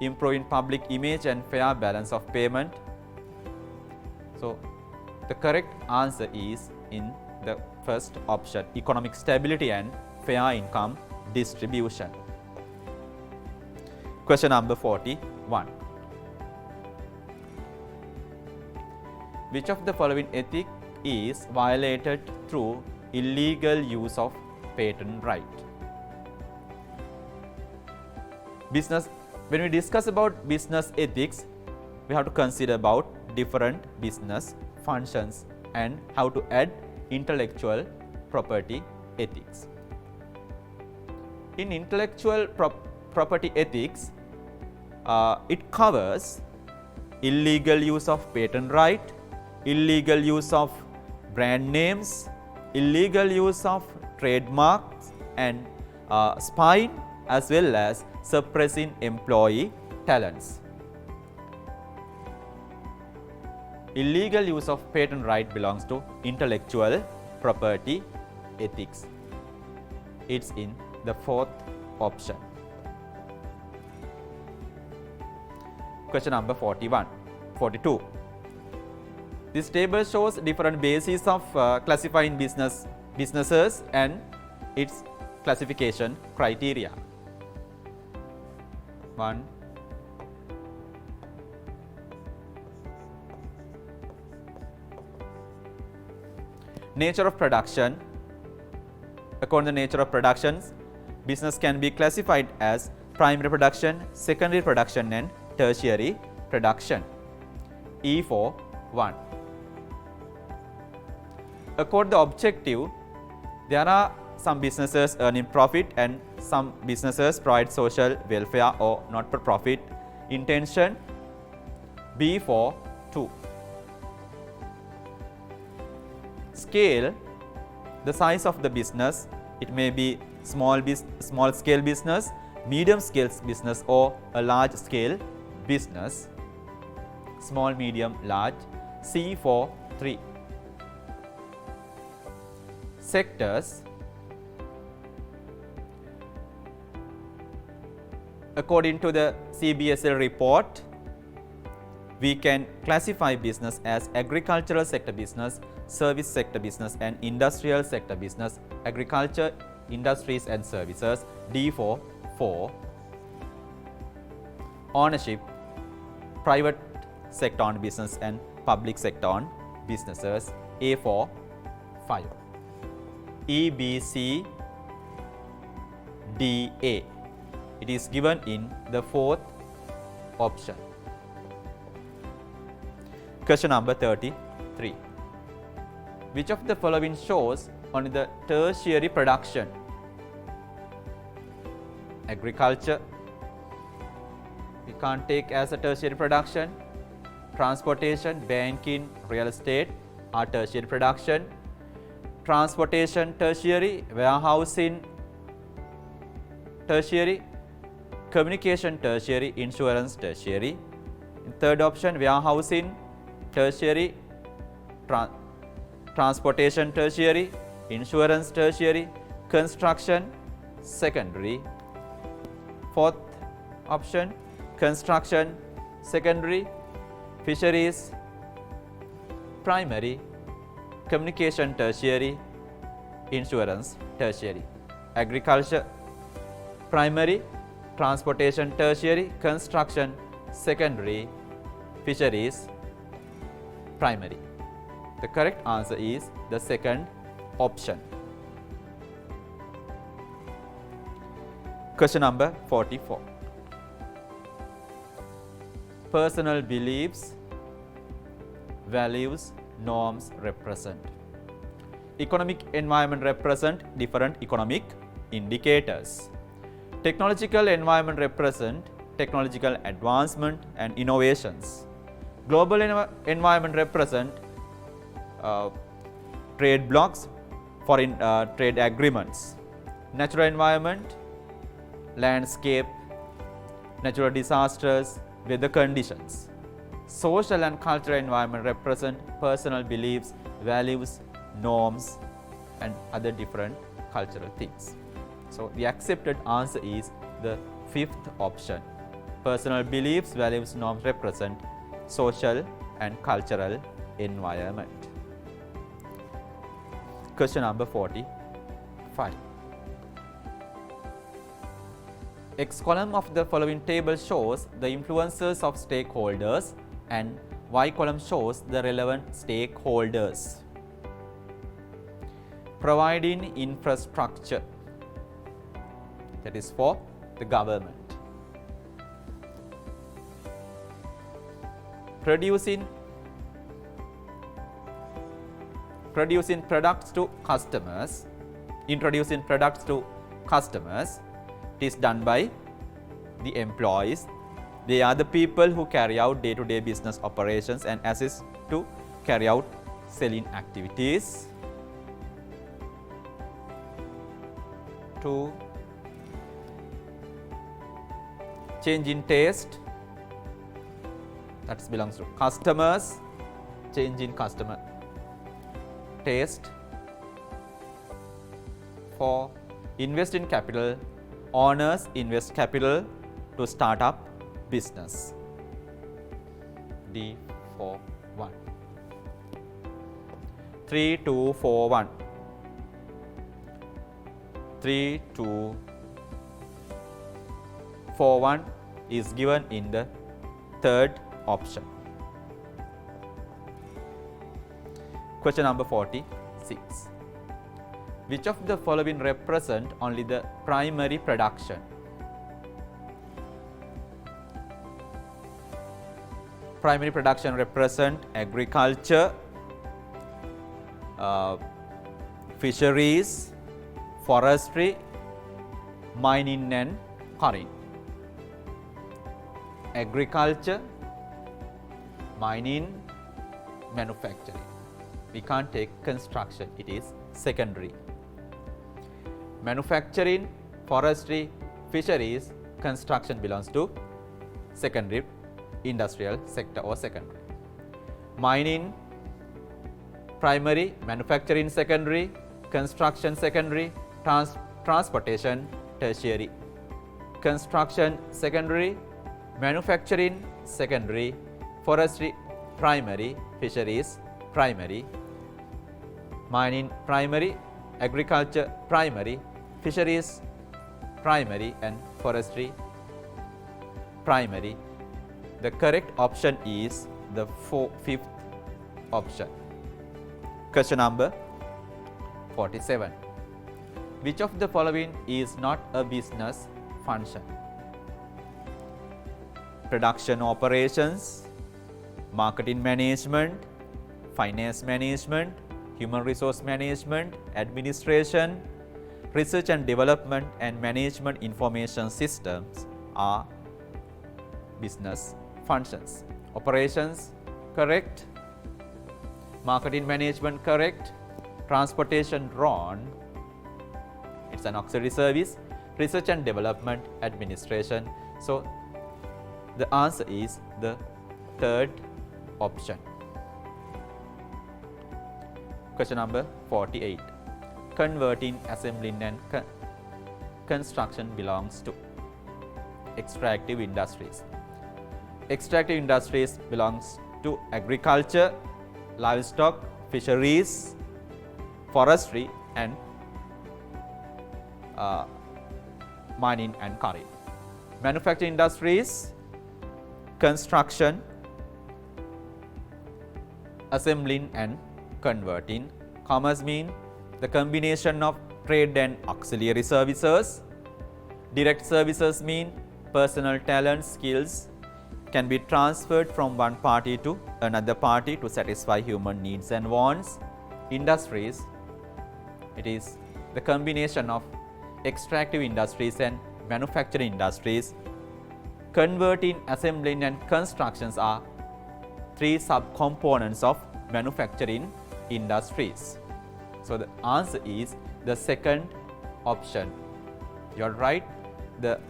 Improving public image and fair balance of payment. So the correct answer is in the first option, economic stability and fair income distribution. Question number 41. Which of the following ethic is violated through illegal use of patent right? When we discuss about business ethics, we have to consider about different business functions and how to add intellectual property ethics. In intellectual property ethics, it covers illegal use of patent right, illegal use of brand names, illegal use of trademarks and spying, as well as suppressing employee talents. Illegal use of patent right belongs to intellectual property ethics. It's in the fourth option. Question number 42. This table shows different bases of classifying businesses and its classification criteria. 1. Nature of production. According to the nature of productions, business can be classified as primary production, secondary production and tertiary production. E for 1. According to the objective, there are some businesses earning profit and some businesses provide social welfare or not-for-profit intention. B for 2. Scale, the size of the business, it may be small scale business, medium scale business or a large scale business. Small, medium, large. C for 3. Sectors. According to the CBSL report, we can classify business as agricultural sector business, service sector business and industrial sector business. Agriculture, industries and services. D for 4. Ownership, private sector owned business and public sector owned businesses. A for 5. E, B, C, D, A. It is given in the fourth option. Question number 33. Which of the following shows only the tertiary production? Agriculture, we can't take as a tertiary production. Transportation, banking, real estate are tertiary production. Transportation tertiary, warehousing tertiary, communication tertiary, insurance tertiary. In third option, warehousing tertiary, transportation tertiary, insurance tertiary, construction secondary. Fourth option, construction secondary, fisheries primary, communication tertiary, insurance tertiary. Agriculture primary, transportation tertiary, construction secondary, fisheries primary. The correct answer is the second option. Question number 44. Personal beliefs, values, norms represent. Economic environment represent different economic indicators. Technological environment represent technological advancement and innovations. Global environment represent trade blocks, foreign trade agreements. Natural environment, landscape, natural disasters, weather conditions. Social and cultural environment represent personal beliefs, values, norms and other different cultural things. So the accepted answer is the fifth option. Personal beliefs, values, norms represent social and cultural environment. Question number 45. X column of the following table shows the influences of stakeholders and Y column shows the relevant stakeholders. Providing infrastructure, that is for the government. Producing products to customers, introducing products to customers, it is done by the employees. They are the people who carry out day-to-day business operations and assist to carry out selling activities. To change in taste, that belongs to customers. Change in customer taste. For invest in capital, owners invest capital to start up business. D41. 3241. 3241 is given in the third option. Question number 46. Which of the following represent only the primary production? Primary production represent agriculture, fisheries, forestry, mining and quarrying. Agriculture, mining, manufacturing. We can't take construction, it is secondary. Manufacturing, forestry, fisheries, construction belongs to secondary industrial sector or secondary. Mining, primary, manufacturing secondary, construction secondary, transportation tertiary. Construction secondary, manufacturing secondary, forestry primary, fisheries primary, mining primary, agriculture primary, fisheries primary and forestry primary. The correct option is the fifth option. Question number 47. Which of the following is not a business function? Production operations, marketing management, finance management, human resource management, administration, research and development and management information systems are business functions. Operations correct, marketing management correct, transportation wrong, it's an auxiliary service, research and development, administration. So the answer is the third option. Question number 48. Converting, assembling and construction belongs to extractive industries. Extractive industries belongs to agriculture, livestock, fisheries, forestry and mining and quarrying. Manufacturing industries, construction, assembling and converting. Commerce mean the combination of trade and auxiliary services. Direct services mean personal talent, skills can be transferred from one party to another party to satisfy human needs and wants. Industries, it is the combination of extractive industries and manufacturing industries. Converting, assembling and constructions are three subcomponents of manufacturing industries. So the answer is the second option. You are right. The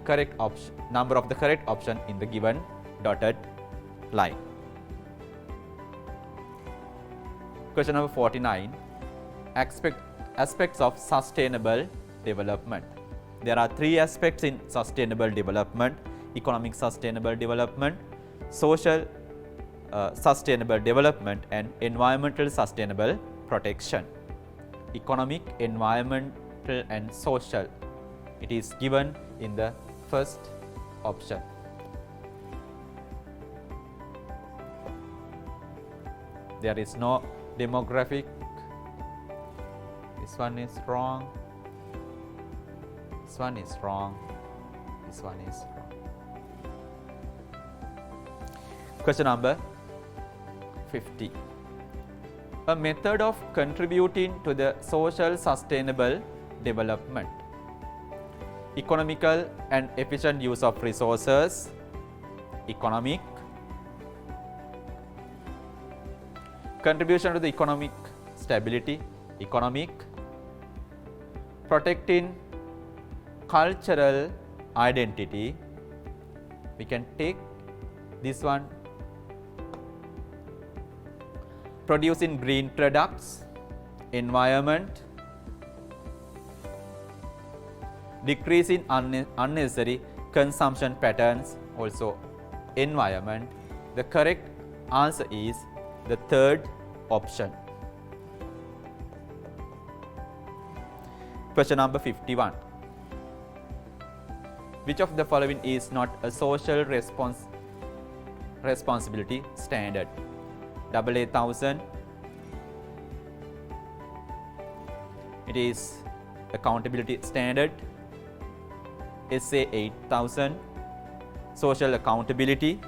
correct option, number of the correct option in the given dotted line. Question number 49. Aspects of sustainable development. There are three aspects in sustainable development: economic sustainable development, social sustainable development and environmental sustainable protection. economic, environmental and social. It is given in the first option. There is no demographic. This one is wrong. This one is wrong. This one is wrong. Question number 50. A method of contributing to the social sustainable development. Economical and efficient use of resources. Economic. Contribution to the economic stability. Economic. Protecting cultural identity. We can take this one. Producing green products. Environment. Decreasing unnecessary consumption patterns, also environment. The correct answer is the third option. Question number 51. Which of the following is not a social responsibility standard? AA 1000. It is accountability standard. SA 8000. Social accountability.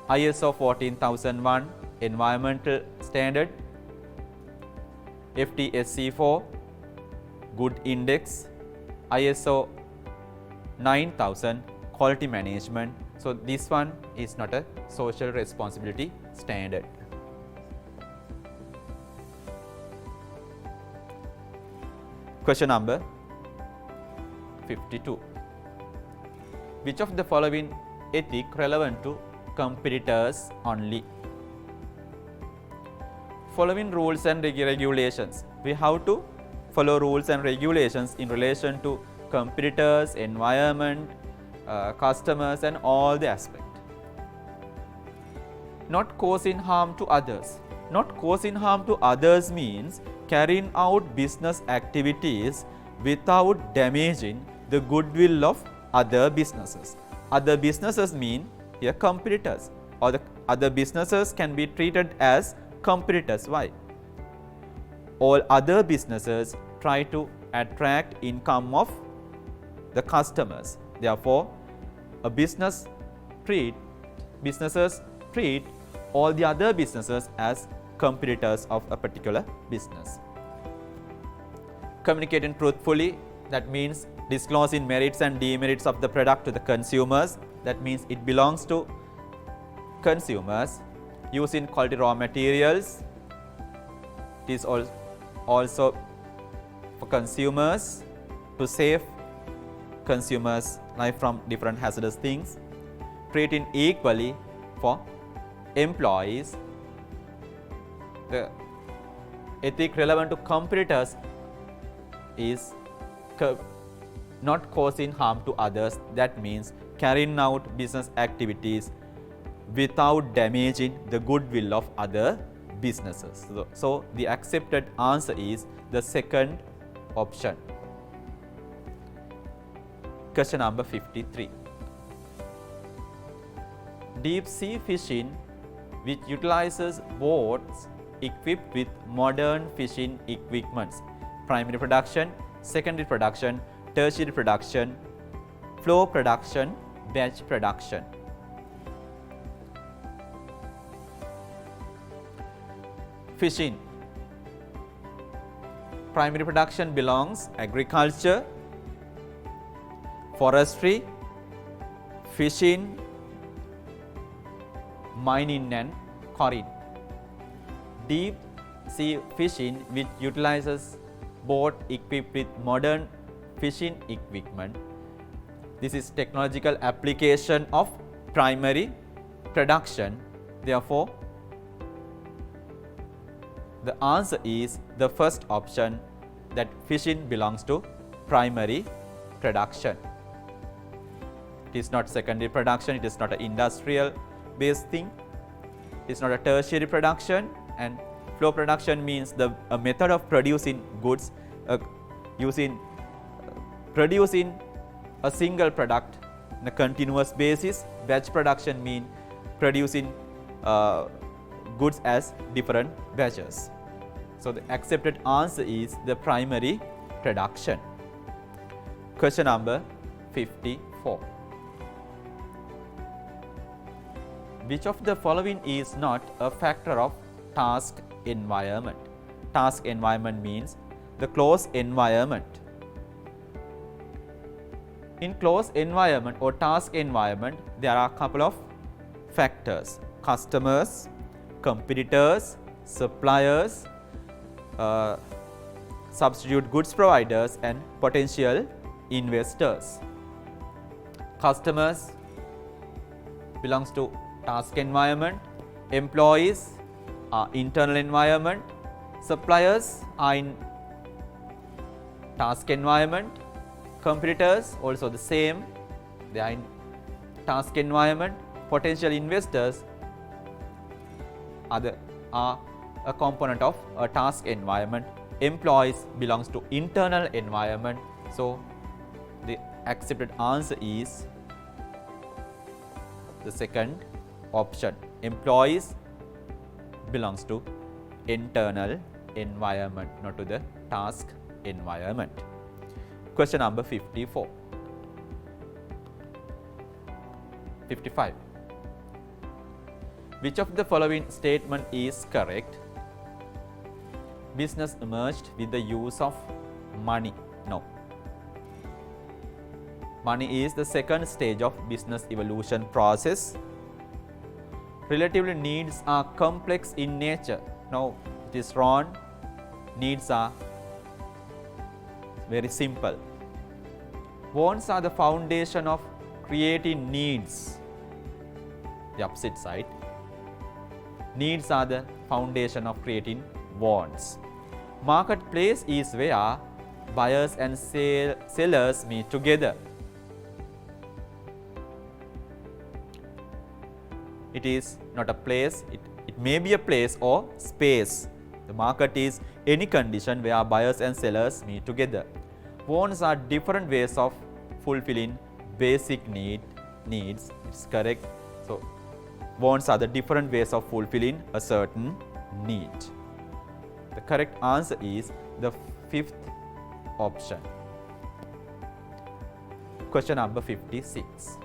ISO 14001. Environmental standard. FTSE4. Good index. ISO 9000. Quality management. So this one is not a social responsibility standard. Question number 52. Which of the following ethic relevant to competitors only? Following rules and regulations. We have to follow rules and regulations in relation to competitors, environment, customers and all the aspects. Not causing harm to others. Not causing harm to others means carrying out business activities without damaging the goodwill of other businesses. Other businesses mean here competitors, or the other businesses can be treated as competitors. Why? All other businesses try to attract income of the customers. Therefore, businesses treat all the other businesses as competitors of a particular business. Communicating truthfully, that means disclosing merits and demerits of the product to the consumers. That means it belongs to consumers. Using quality raw materials, it is also for consumers to save consumers' life from different hazardous things. Treating equally for employees. The ethic relevant to competitors is not causing harm to others. That means carrying out business activities without damaging the goodwill of other businesses. So the accepted answer is the second option. Question number 53. Deep sea fishing, which utilizes boats equipped with modern fishing equipments. Primary production, secondary production, tertiary production, flow production, batch production. Fishing. Primary production belongs agriculture, forestry, fishing, mining and quarrying. Deep sea fishing, which utilizes boat equipped with modern fishing equipment. This is technological application of primary production. Therefore, the answer is the first option, that fishing belongs to primary production. It is not secondary production, it is not an industrial based thing, it is not a tertiary production, and Flow production means a method of producing goods producing a single product on a continuous basis. Batch production means producing goods as different batches. So the accepted answer is the primary production. Question number 54. Which of the following is not a factor of task environment? Task environment means the closed environment. In closed environment or task environment, there are a couple of factors: customers, competitors, suppliers, substitute goods providers, and potential investors. Customers belongs to task environment, employees are internal environment, suppliers are in task environment, competitors also the same, they are in task environment, potential investors are a component of a task environment, employees belongs to internal environment. So the accepted answer is the second option. Employees belongs to internal environment, not to the task environment. Question number 55. Which of the following statement is correct? Business emerged with the use of money. No. Money is the second stage of business evolution process. Relatively, needs are complex in nature. No, it is wrong. Needs are very simple. Wants are the foundation of creating needs. The opposite side. Needs are the foundation of creating wants. Marketplace is where buyers and sellers meet together. It is not a place, it may be a place or space. The market is any condition where buyers and sellers meet together. Wants are different ways of fulfilling basic needs. It's correct. So wants are the different ways of fulfilling a certain need. The correct answer is the fifth option. Question number 56.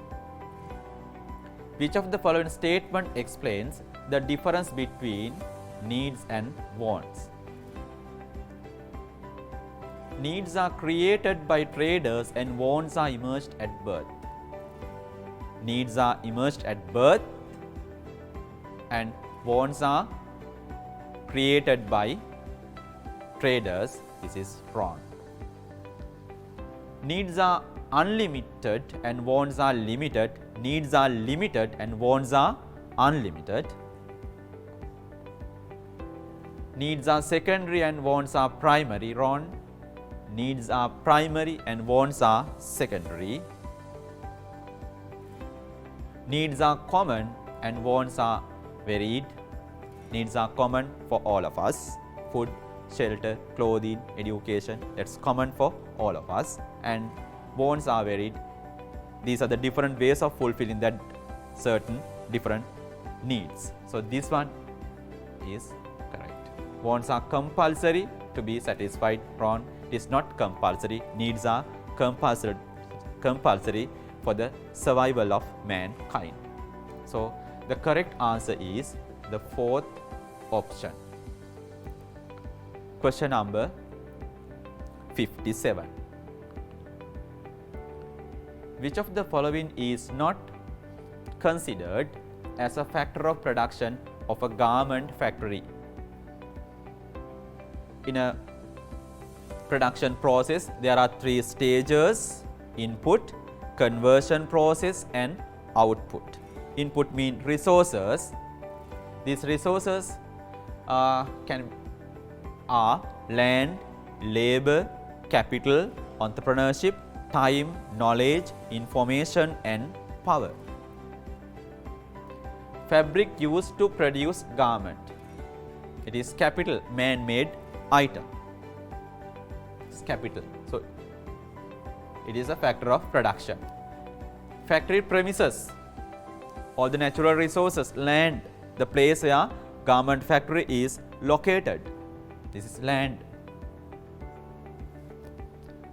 Which of the following statement explains the difference between needs and wants? Needs are created by traders and wants are emerged at birth. Needs are emerged at birth and wants are created by traders. This is wrong. Needs are unlimited and wants are limited. Needs are limited and wants are unlimited. Needs are secondary and wants are primary. Wrong. Needs are primary and wants are secondary. Needs are common and wants are varied. Needs are common for all of us. Food, shelter, clothing, education, that's common for all of us. And wants are varied. These are the different ways of fulfilling that certain different needs. So this one is correct. Wants are compulsory to be satisfied. Wrong. It is not compulsory. Needs are compulsory for the survival of mankind. So the correct answer is the fourth option. Question number 57. Which of the following is not considered as a factor of production of a garment factory? In a production process, there are three stages: input, conversion process, and output. Input means resources. These resources are land, labor, capital, entrepreneurship, time, knowledge, information, and power. Fabric used to produce garment. It is capital, man-made item. It's capital. So it is a factor of production. Factory premises, all the natural resources, land, the place where garment factory is located. This is land.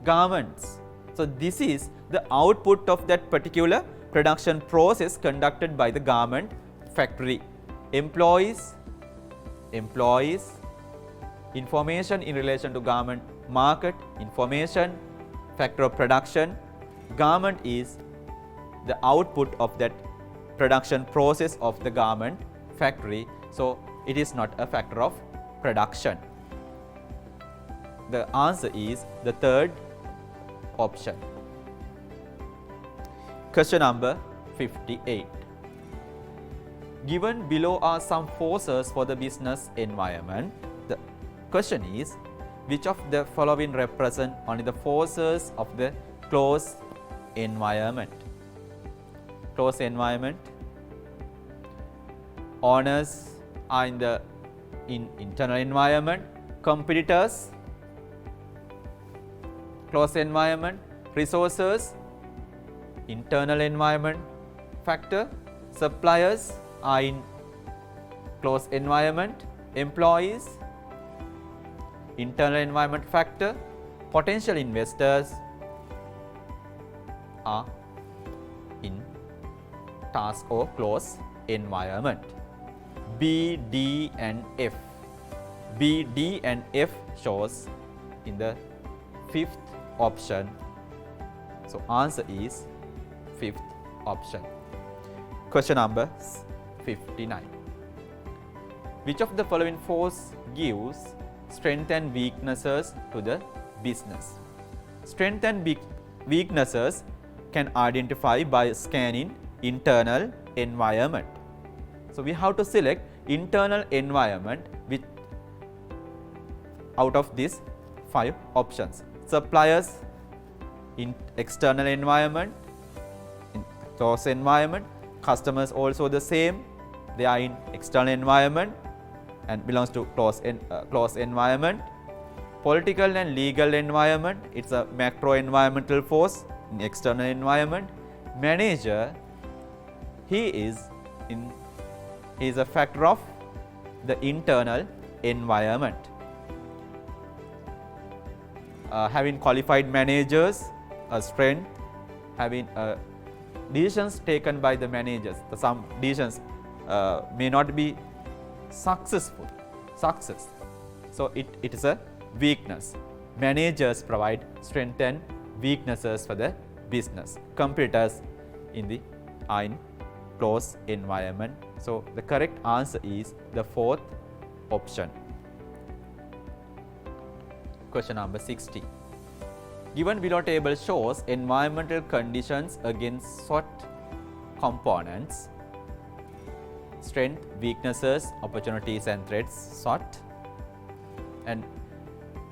Garments. So this is the output of that particular production process conducted by the garment factory. Employees, information in relation to garment market, information, factor of production. Garment is the output of that production process of the garment factory. So it is not a factor of production. The answer is the third option. Question number 58. Given below are some forces for the business environment. The question is, which of the following represent only the forces of the closed environment? Closed environment. Owners are in internal environment. Competitors, closed environment. Resources, internal environment factor. Suppliers are in closed environment. Employees, internal environment factor. Potential investors are in task or closed environment. B, D and F. B, D and F shows in the fifth option. So answer is fifth option. Question number 59. Which of the following force gives strength and weaknesses to the business? Strength and weaknesses can identify by scanning internal environment. So we have to select internal environment with out of these 5 options. Suppliers in external environment, in closed environment. Customers also the same, they are in external environment and belongs to closed environment. Political and legal environment, it's a macro environmental force in external environment. Manager, he is a factor of the internal environment. Having qualified managers, a strength. Having decisions taken by the managers, some decisions may not be successful. So it is a weakness. Managers provide strength and weaknesses for the business. Competitors in closed environment. So the correct answer is the fourth option. Question number 60. Given below table shows environmental conditions against SWOT components. Strength, weaknesses, opportunities and threats, SWOT. And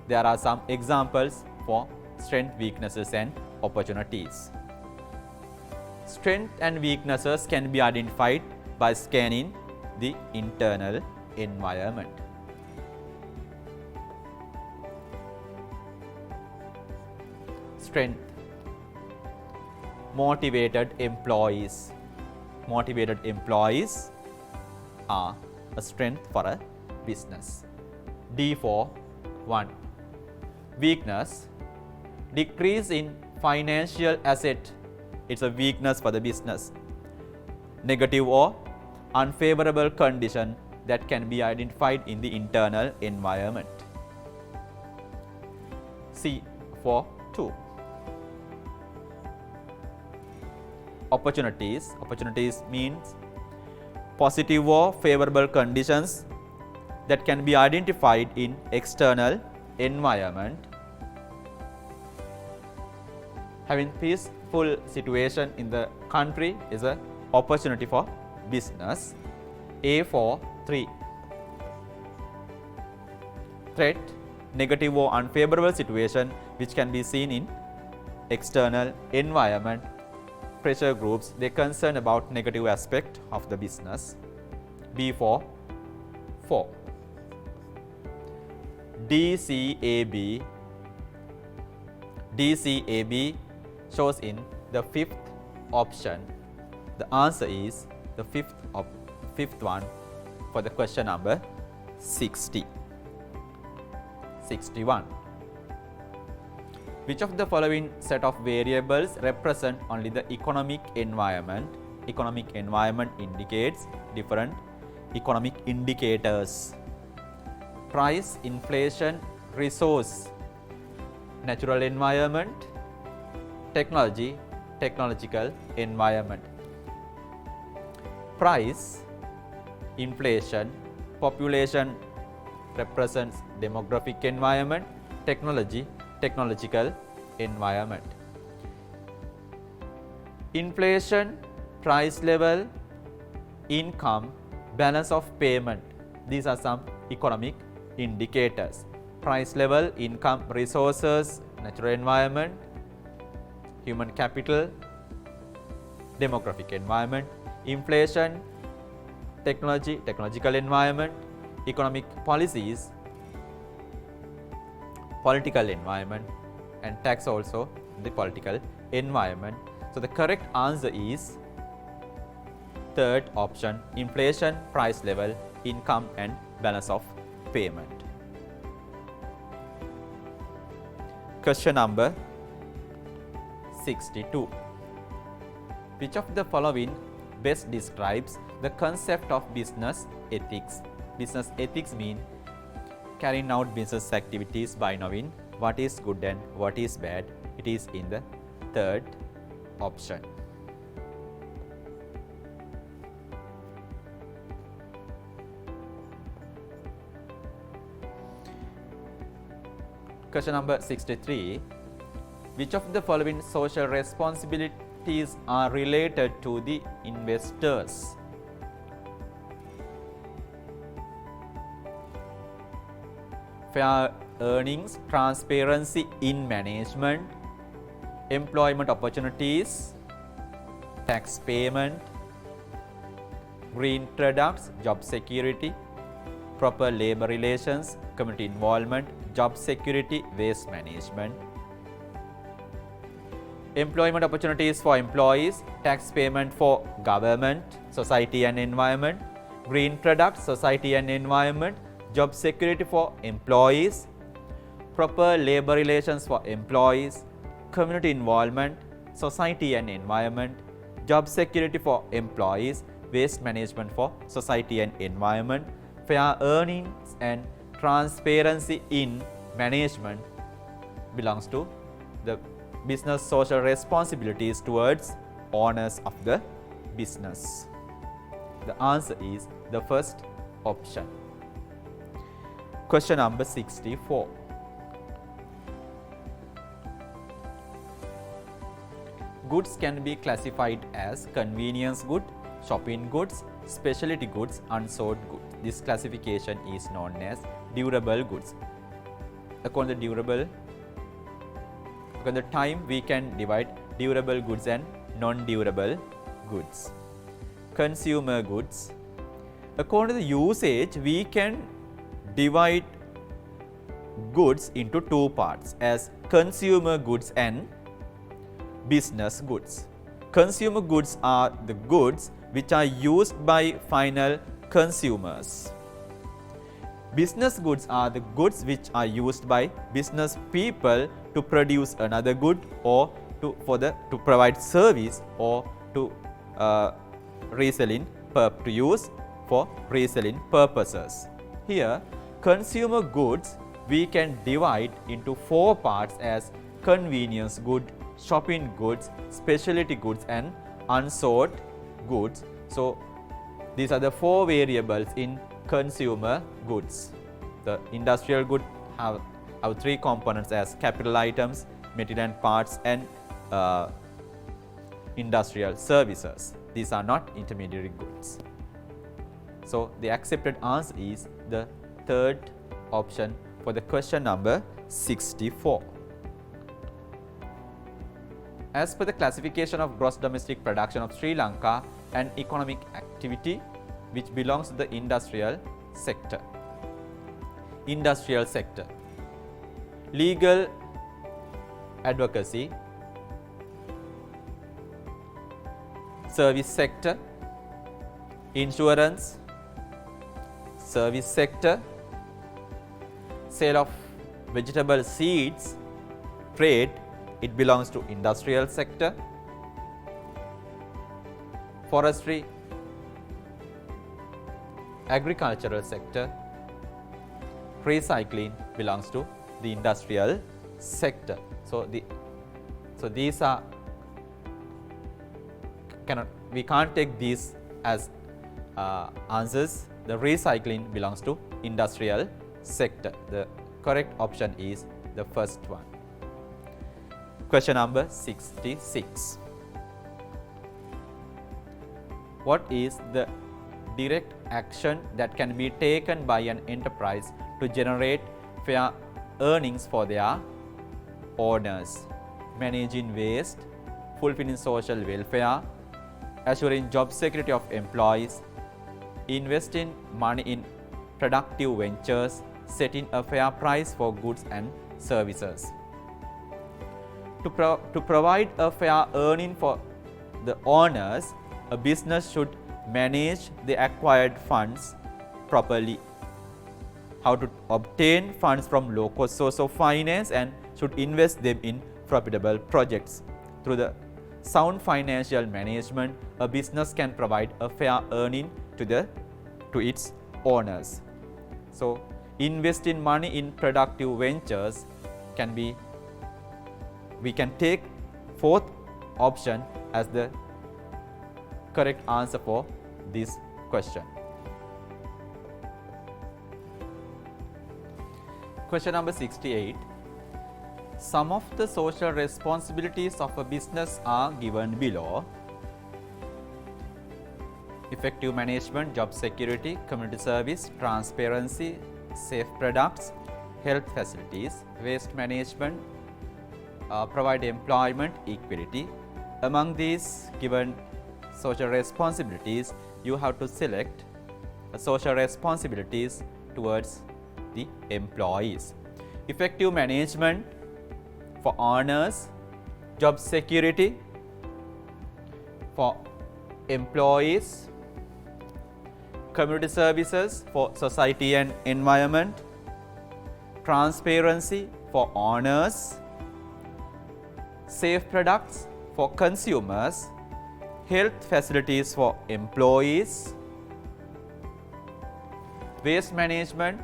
there are some examples for strength, weaknesses and opportunities. Strength and weaknesses can be identified by scanning the internal environment. Strength, motivated employees. Motivated employees are a strength for a business. D for 1. Weakness, decrease in financial asset. It's a weakness for the business. Negative or unfavorable condition that can be identified in the internal environment. C for 2. Opportunities. Opportunities means positive or favorable conditions that can be identified in external environment. Having peaceful situation in the country is an opportunity for business. A for 3. Threat, negative or unfavorable situation which can be seen in external environment. Pressure groups, they concern about negative aspect of the business. B for 4. DCAB. DCAB shows in the fifth option. The answer is the fifth one for the question number 60. 61. Which of the following set of variables represent only the economic environment? Economic environment indicates different economic indicators. Price, inflation, resource, natural environment, technology, technological environment. Price, inflation, population represents demographic environment, technology, technological environment. Inflation, price level, income, balance of payment. These are some economic indicators. Price level, income, resources, natural environment, human capital, demographic environment. Inflation, technology, technological environment, economic policies, political environment, and tax also the political environment. So the correct answer is third option, inflation, price level, income and balance of payment. Question number 62. Which of the following best describes the concept of business ethics? Business ethics means carrying out business activities by knowing what is good and what is bad. It is in the third option. Question number 63. Which of the following social responsibilities are related to the investors? Fair earnings, transparency in management, employment opportunities, tax payment, green products, job security, proper labor relations, community involvement, job security, waste management. Employment opportunities for employees, tax payment for government, society and environment, green products, society and environment, job security for employees, proper labor relations for employees, community involvement, society and environment, job security for employees, waste management for society and environment, fair earnings and transparency in management belongs to the business social responsibilities towards owners of the business. The answer is the first option. Question number 64. Goods can be classified as convenience good, shopping goods, specialty goods, unsold goods. This classification is known as durable goods. According to the time, we can divide durable goods and non-durable goods. Consumer goods. According to the usage, we can divide goods into two parts as consumer goods and business goods. Consumer goods are the goods which are used by final consumers. Business goods are the goods which are used by business people to produce another good or to provide service or to use for reselling purposes. Here, consumer goods we can divide into four parts as convenience good, shopping goods, specialty goods and unsold goods. So these are the four variables in consumer goods. The industrial goods have three components as capital items, material and parts and industrial services. These are not intermediary goods. So the accepted answer is the third option for the question number 64. As per the classification of gross domestic production of Sri Lanka, an economic activity which belongs to the industrial sector. Industrial sector. legal advocacy, service sector, insurance, service sector, sale of vegetable seeds, trade, it belongs to industrial sector, forestry, agricultural sector, recycling belongs to the industrial sector. So these are we can't take these as answers. The recycling belongs to industrial sector. The correct option is the first one. Question number 66. What is the direct action that can be taken by an enterprise to generate fair earnings for their owners? Managing waste, fulfilling social welfare, assuring job security of employees, investing money in productive ventures, setting a fair price for goods and services. To provide a fair earning for the owners, a business should manage the acquired funds properly. How to obtain funds from low-cost source of finance and should invest them in profitable projects. Through the sound financial management, a business can provide a fair earning to its owners. So, investing money in productive ventures we can take fourth option as the correct answer for this question. Question number 68. Some of the social responsibilities of a business are given below: effective management, job security, community service, transparency, safe products, health facilities, waste management, provide employment, equality. Among these given social responsibilities, you have to select social responsibilities towards the employees. Effective management for owners, job security for employees, community services for society and environment, transparency for owners, safe products for consumers, health facilities for employees, waste management,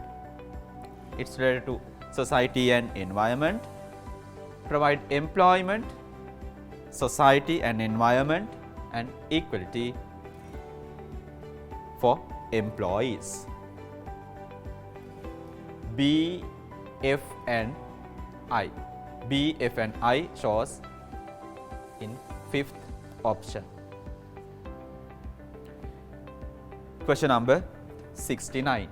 it's related to society and environment, provide employment, society and environment, and equality for employees. B, F and I. B, F and I shows in fifth option. Question number 69.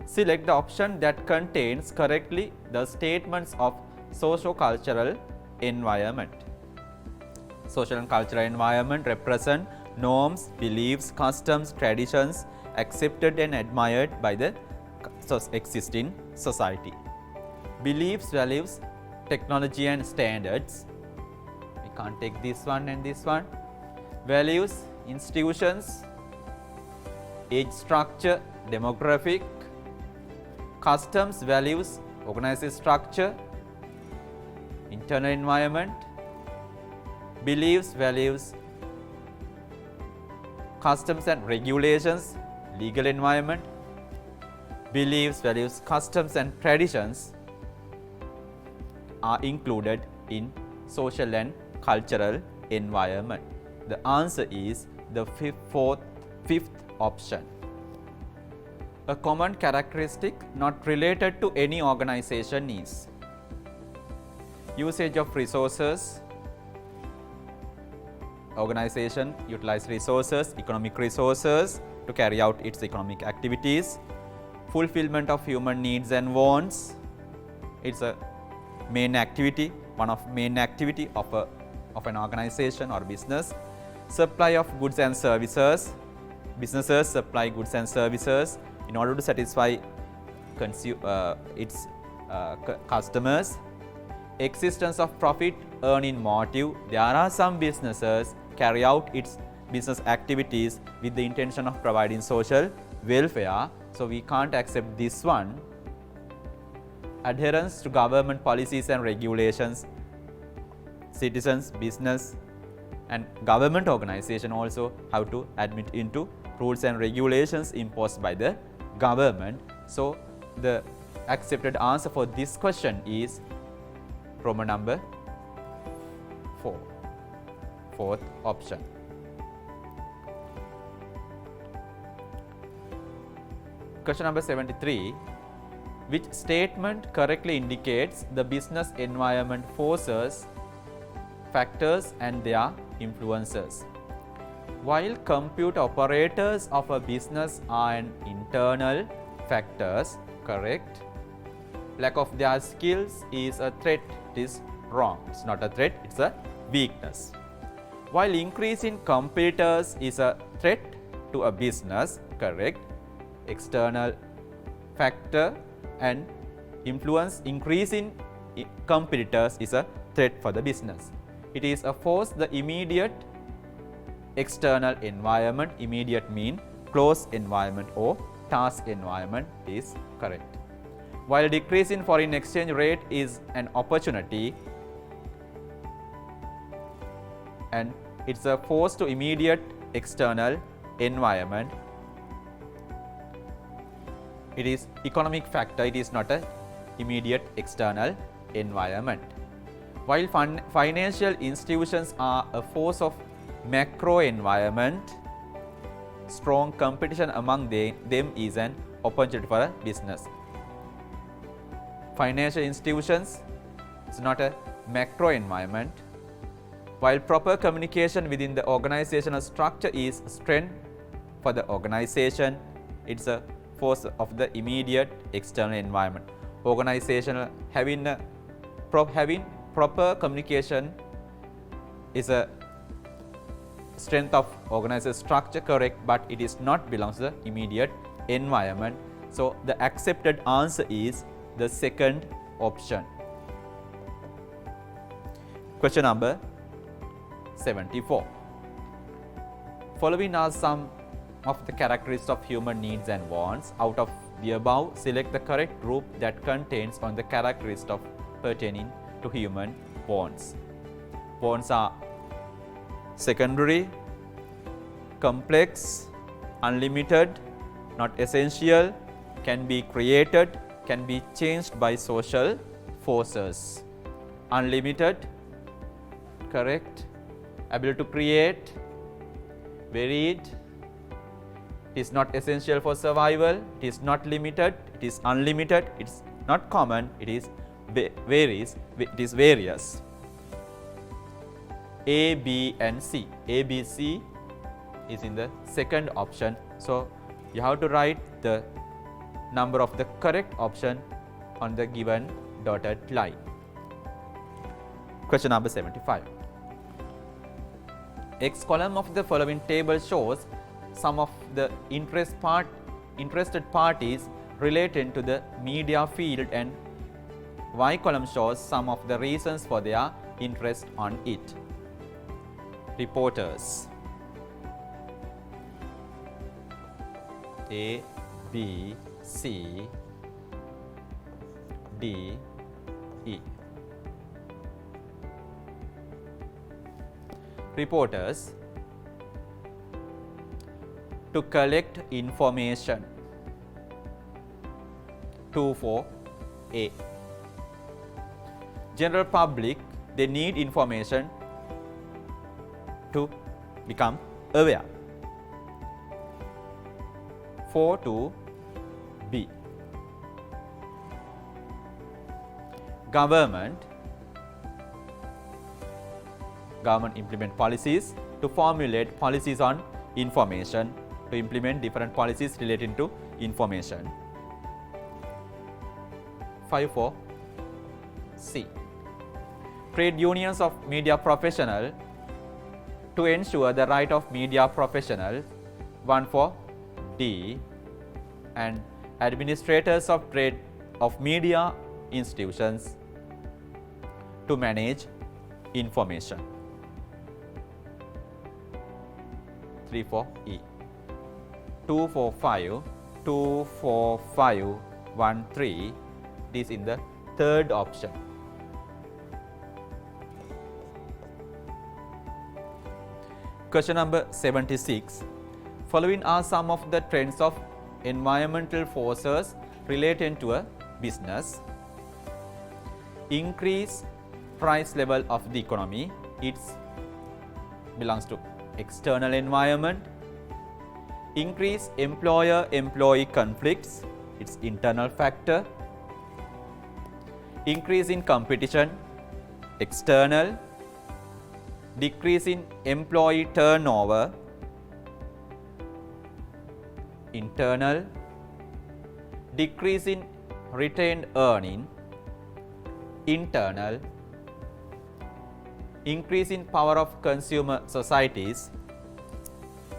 Select the option that contains correctly the statements of socio-cultural environment. Social and cultural environment represent norms, beliefs, customs, traditions accepted and admired by the existing society. Beliefs, values, technology and standards. We can't take this one and this one. Values, institutions, age structure, demographic, customs, values, organization structure, internal environment, beliefs, values, customs and regulations, legal environment, beliefs, values, customs and traditions are included in social and cultural environment. The answer is the fifth option. A common characteristic not related to any organization is usage of resources. Organization utilize resources, economic resources to carry out its economic activities. Fulfillment of human needs and wants. It's a main activity, one of main activity of an organization or business. Supply of goods and services. Businesses supply goods and services in order to satisfy its customers. Existence of profit earning motive. There are some businesses carry out its business activities with the intention of providing social welfare. So we can't accept this one. Adherence to government policies and regulations. Citizens, business and government organization also have to admit into rules and regulations imposed by the government. So the accepted answer for this question is Roman number 4, fourth option. Question number 73. Which statement correctly indicates the business environment forces, factors and their influences? While compute operators of a business are an internal factors, correct. Lack of their skills is a threat. It is wrong. It's not a threat, it's a weakness. While increase in competitors is a threat to a business, correct. External factor and influence. Increase in competitors is a threat for the business. It is a force. The immediate external environment, immediate mean close environment or task environment, is correct. While decrease in foreign exchange rate is an opportunity and it's a force to immediate external environment, it is economic factor, it is not an immediate external environment. While financial institutions are a force of macro environment, strong competition among them is an opportunity for a business. Financial institutions is not a macro environment. While proper communication within the organizational structure is strength for the organization, it's a force of the immediate external environment. Organizational having proper communication is a strength of organizational structure, correct, but it is not belongs to the immediate environment. So the accepted answer is the second option. Question number 74. Following are some of the characteristics of human needs and wants. Out of the above, select the correct group that contains on the characteristics of pertaining to human wants. Wants are secondary, complex, unlimited, not essential, can be created, can be changed by social forces. Unlimited, correct. Ability to create, varied. It is not essential for survival. It is not limited. It is unlimited. It is not common. It is varies. It is various. A, B and C. A, B, C is in the second option. So you have to write the number of the correct option on the given dotted line. Question number 75. X column of the following table shows some of the interested parties related to the media field, and Y column shows some of the reasons for their interest on it. Reporters A, B, C, D, E. Reporters to collect information. 2 for A. General public, they need information to become aware. 4 to B. Government implement policies to formulate policies on information, to implement different policies relating to information. 5 for C. Trade unions of media professional to ensure the right of media professionals. 1 for D. And administrators of trade of media institutions to manage information. 3 for E. 245, 24513 is in the third option. Question number 76. Following are some of the trends of environmental forces related to a business. Increase price level of the economy. It belongs to external environment. Increase employer-employee conflicts. It's internal factor. Increase in competition. External. Decrease in employee turnover. Internal. Decrease in retained earning. Internal. Increase in power of consumer societies.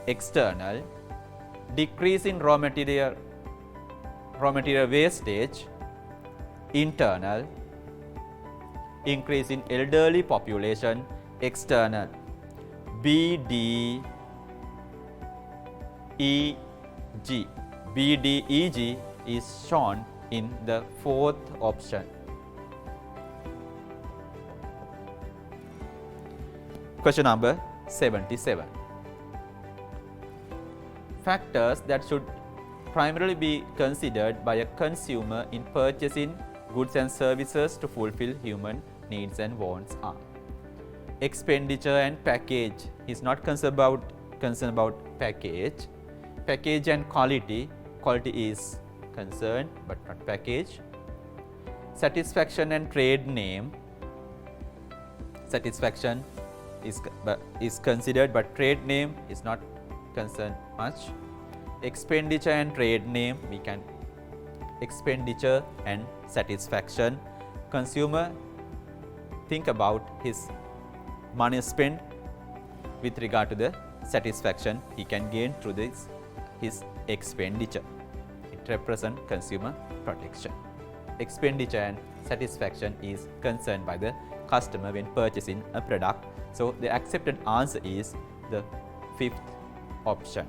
External. Decrease in raw material wastage. Internal. Increase in elderly population. External. BDEG. BDEG is shown in the fourth option. Question number 77. Factors that should primarily be considered by a consumer in purchasing goods and services to fulfill human needs and wants are expenditure and package. He's not concerned about package. Package and quality. Quality is concerned but not package. Satisfaction and trade name. Satisfaction is considered but trade name is not concerned much. Expenditure and trade name, we can expenditure and satisfaction. Consumer think about his money spent with regard to the satisfaction he can gain through this his expenditure. It represents consumer protection. Expenditure and satisfaction is concerned by the customer when purchasing a product. So the accepted answer is the fifth option.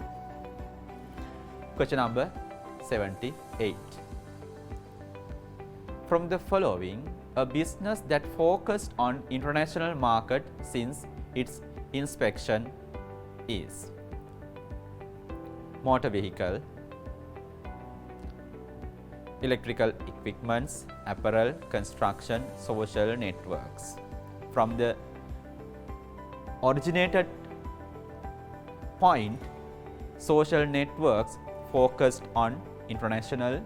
Question number 78. From the following, a business that focused on international market since its inspection is motor vehicle, electrical equipments, apparel, construction, social networks. From the originated point, social networks focused on international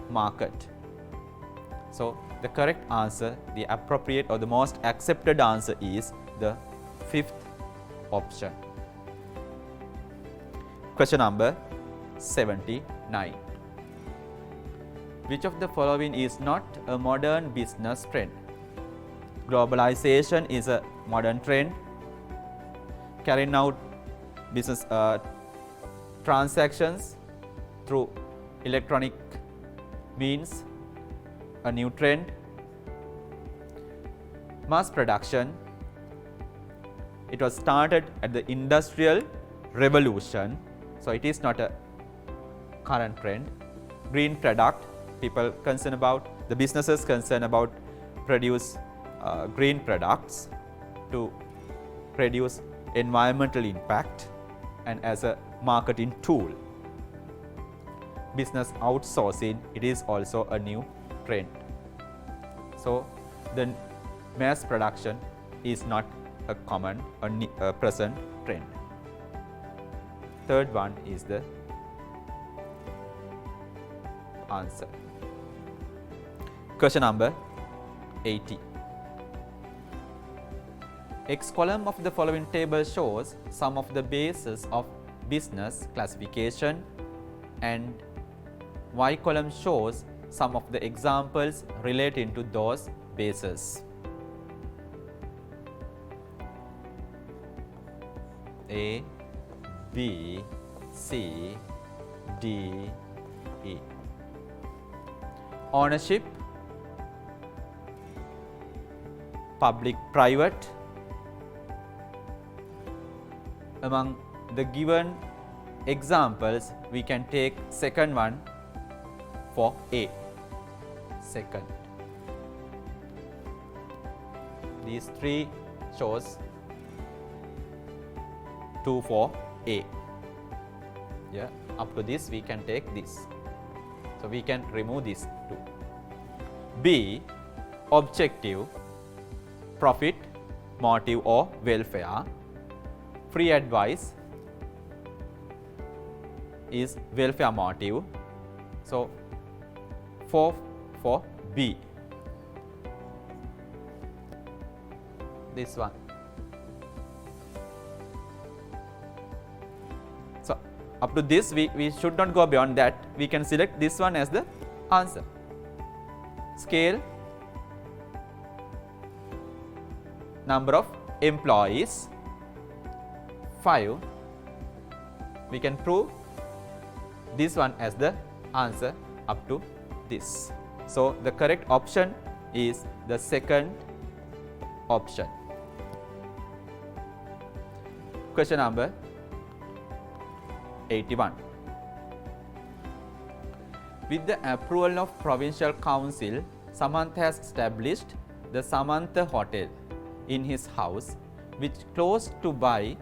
market. So the correct answer, the appropriate or the most accepted answer is the fifth option. Question number 79. Which of the following is not a modern business trend? Globalization is a modern trend. Carrying out business transactions through electronic means, a new trend. Mass production, it was started at the Industrial Revolution, so it is not a current trend. Green product, people concerned about, the businesses concerned about produce green products to reduce environmental impact and as a marketing tool. Business outsourcing, it is also a new trend. So the mass production is not a common or present trend. Third one is the answer. Question number 80. X column of the following table shows some of the bases of business classification and Y column shows some of the examples relating to those bases. A, B, C, D, E. ownership, public private. Among the given examples, we can take second one for A. Second. These three shows 2 for A. Yeah, up to this we can take this. So we can remove this 2. B. Objective, profit, motive or welfare. Free advice is welfare motive. So 4 for B. This one. So up to this we should not go beyond that. We can select this one as the answer. Scale, number of employees 5. We can prove this one as the answer up to this. So the correct option is the second option. Question number 81. With the approval of Provincial Council, Samantha has established the Samantha Hotel in his house, which closed to buy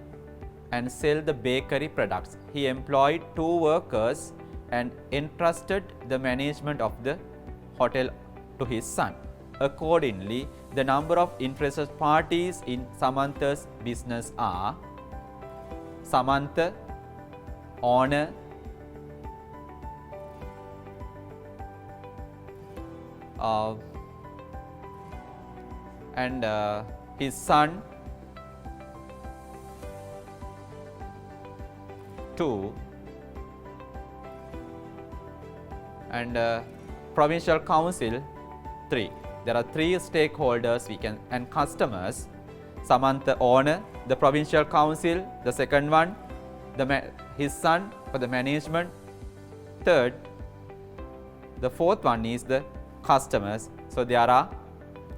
and sell the bakery products. He employed 2 workers and entrusted the management of the hotel to his son. Accordingly, the number of interested parties in Samantha's business are Samantha, owner, and his son, 2, and Provincial Council 3. There are 3 stakeholders and customers. Samantha owner, the Provincial Council, the second one, his son for the management, third, the fourth one is the customers. So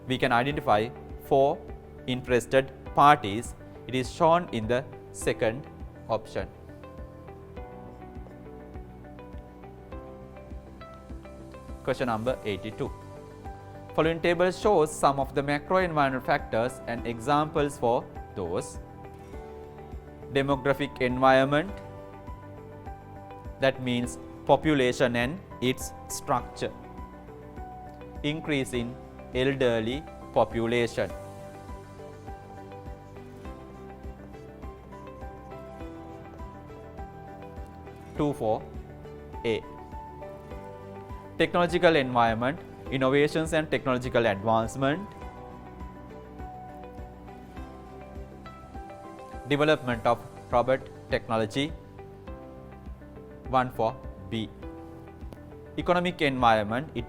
we can identify 4 interested parties. It is shown in the second option. Question number 82. Following table shows some of the macro environmental factors and examples for those. Demographic environment, that means population and its structure. Increase in elderly population. Two for A. Technological environment, innovations and technological advancement. Development of robot technology. 1 for B. Economic environment, it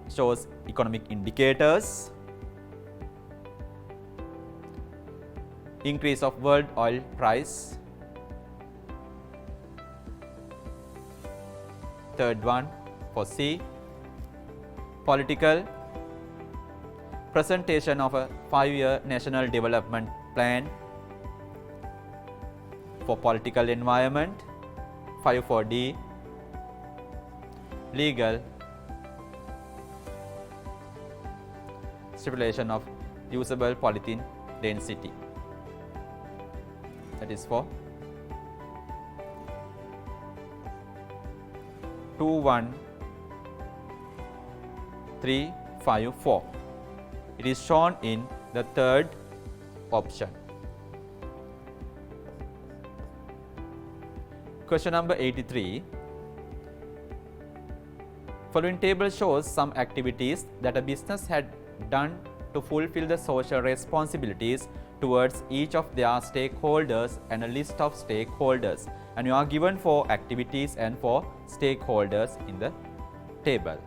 shows economic indicators. Increase of world oil price. Third one for C. Political, presentation of a 5-year national development plan for political environment. 5 for D. Legal, stipulation of usable polythene density, that is for 2, 1, 3, 5, 4. It is shown in the third option. Question number 83. Following table shows some activities that a business had done to fulfill the social responsibilities towards each of their stakeholders and a list of stakeholders. And you are given 4 activities and 4 stakeholders in the table.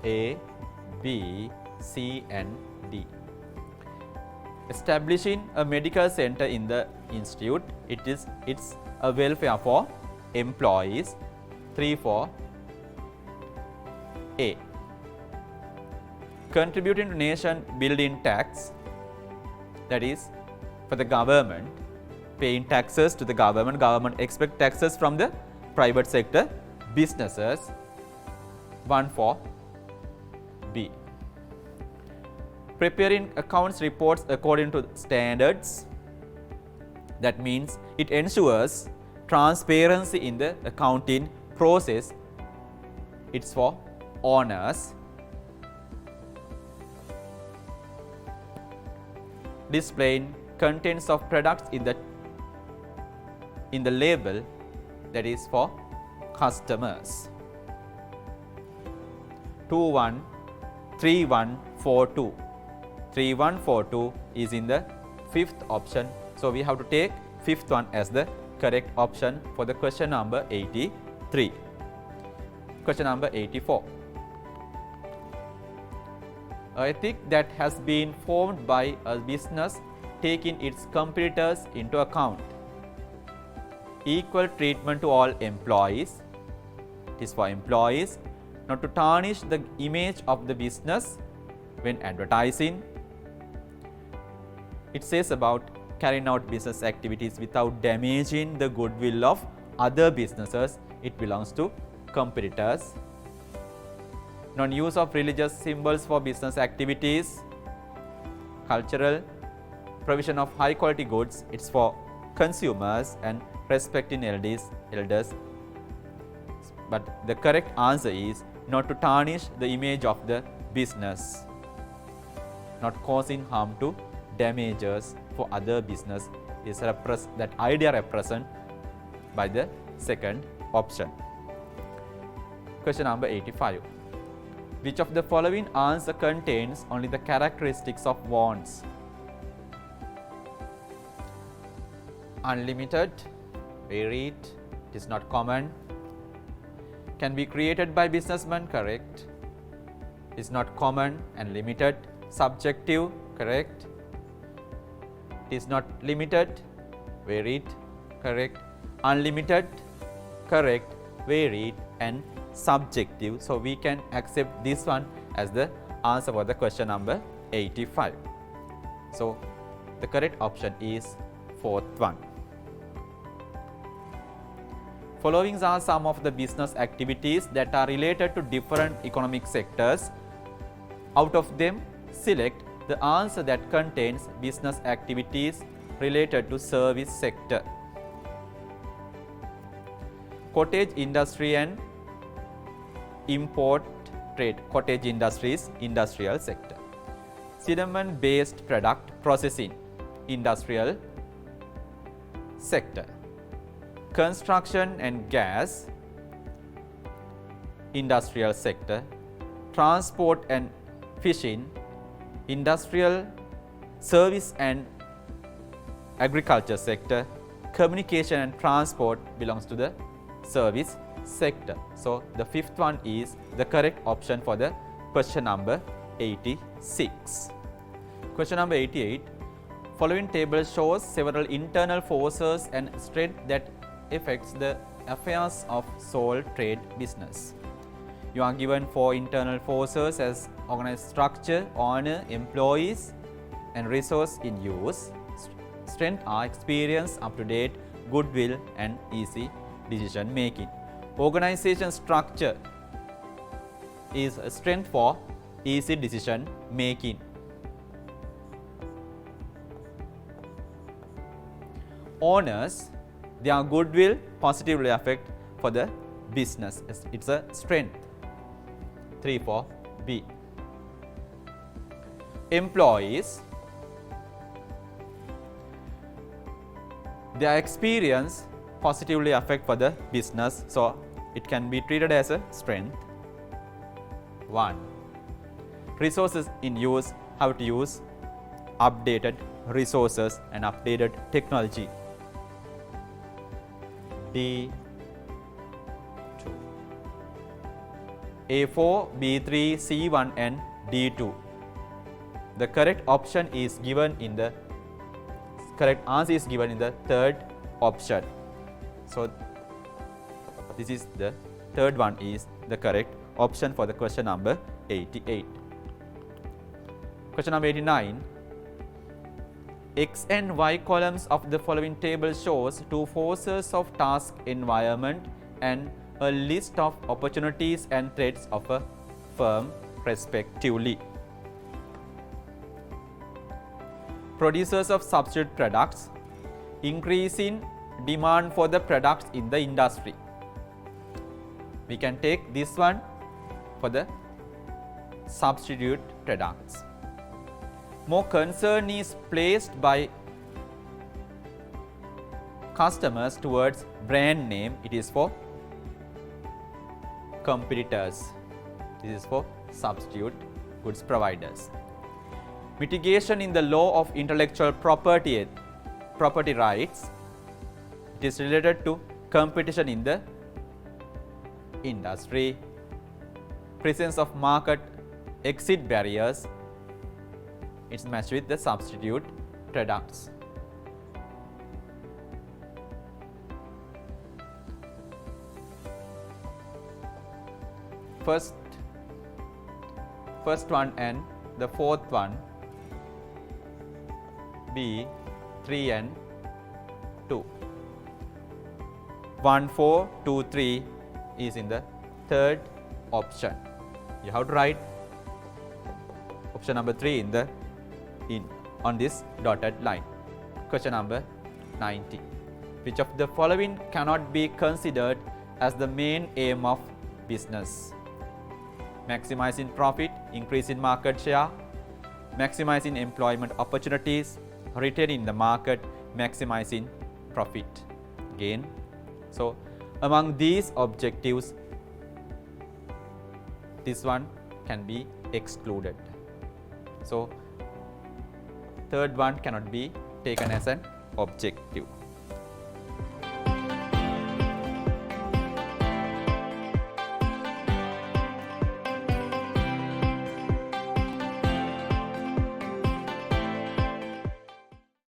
A, B, C and D. Establishing a medical center in the institute, it's a welfare for employees. 3 for A. Contributing to nation building tax, that is for the government, paying taxes to the government. Government expect taxes from the private sector, businesses. 1 for B. Preparing accounts reports according to standards, that means it ensures transparency in the accounting process. It's for honors. Displaying contents of products in the label, that is for customers. 314142. 3142 is in the fifth option. So we have to take fifth one as the correct option for the question number 83. Question number 84. A ethic that has been formed by a business taking its competitors into account. Equal treatment to all employees. It is for employees. Not to tarnish the image of the business when advertising. It says about carrying out business activities without damaging the goodwill of other businesses. It belongs to competitors. Non-use of religious symbols for business activities. Cultural. Provision of high quality goods. It's for consumers. And respecting elders. But the correct answer is not to tarnish the image of the business, not causing harm to damages for other business is that idea represented by the second option. Question number 85. Which of the following answer contains only the characteristics of wants? Unlimited, varied, it is not common. Can be created by businessmen, correct. Is not common and limited. Subjective, correct. It is not limited, varied, correct. Unlimited, correct, varied and subjective. So we can accept this one as the answer for the question number 85. So the correct option is fourth one. Following are some of the business activities that are related to different economic sectors. Out of them, select the answer that contains business activities related to service sector. Cottage industry and import trade. Cottage industries, industrial sector. Cinnamon based product processing, industrial sector. Construction and gas, industrial sector. Transport and fishing, industrial service and agriculture sector. Communication and transport belongs to the service sector. So the fifth one is the correct option for the question number 86. Question number 88. Following table shows several internal forces and strength that affects the affairs of sole trade business. You are given 4 internal forces as organized structure, owner, employees and resource in use. Strength are experience, up to date, goodwill and easy decision making. Organization structure is a strength for easy decision making. Owners, their goodwill positively affect for the business. It's a strength. 3 for B. Employees, their experience positively affect for the business, so it can be treated as a strength. 1. Resources in use, how to use updated resources and updated technology. D2. A4, B3, C1 and D2. The correct option is given in the correct answer is given in the third option. So this is the third one is the correct option for the question number 88. Question number 89. X and Y columns of the following table shows two forces of task environment and a list of opportunities and threats of a firm respectively. Producers of substitute products, increase in demand for the products in the industry. We can take this one for the substitute products. More concern is placed by customers towards brand name. It is for competitors. This is for substitute goods providers. Mitigation in the law of intellectual property rights. It is related to competition in the industry. Presence of market exit barriers. It's matched with the substitute products. First one and the fourth one, B, 3 and 2. 1, 4, 2, 3 is in the third option. You have to write option number 3 on this dotted line. Question number 90. Which of the following cannot be considered as the main aim of business? Maximizing profit, increase in market share, maximizing employment opportunities, retaining the market, maximizing profit gain. So, among these objectives, this one can be excluded. So, third one cannot be taken as an objective.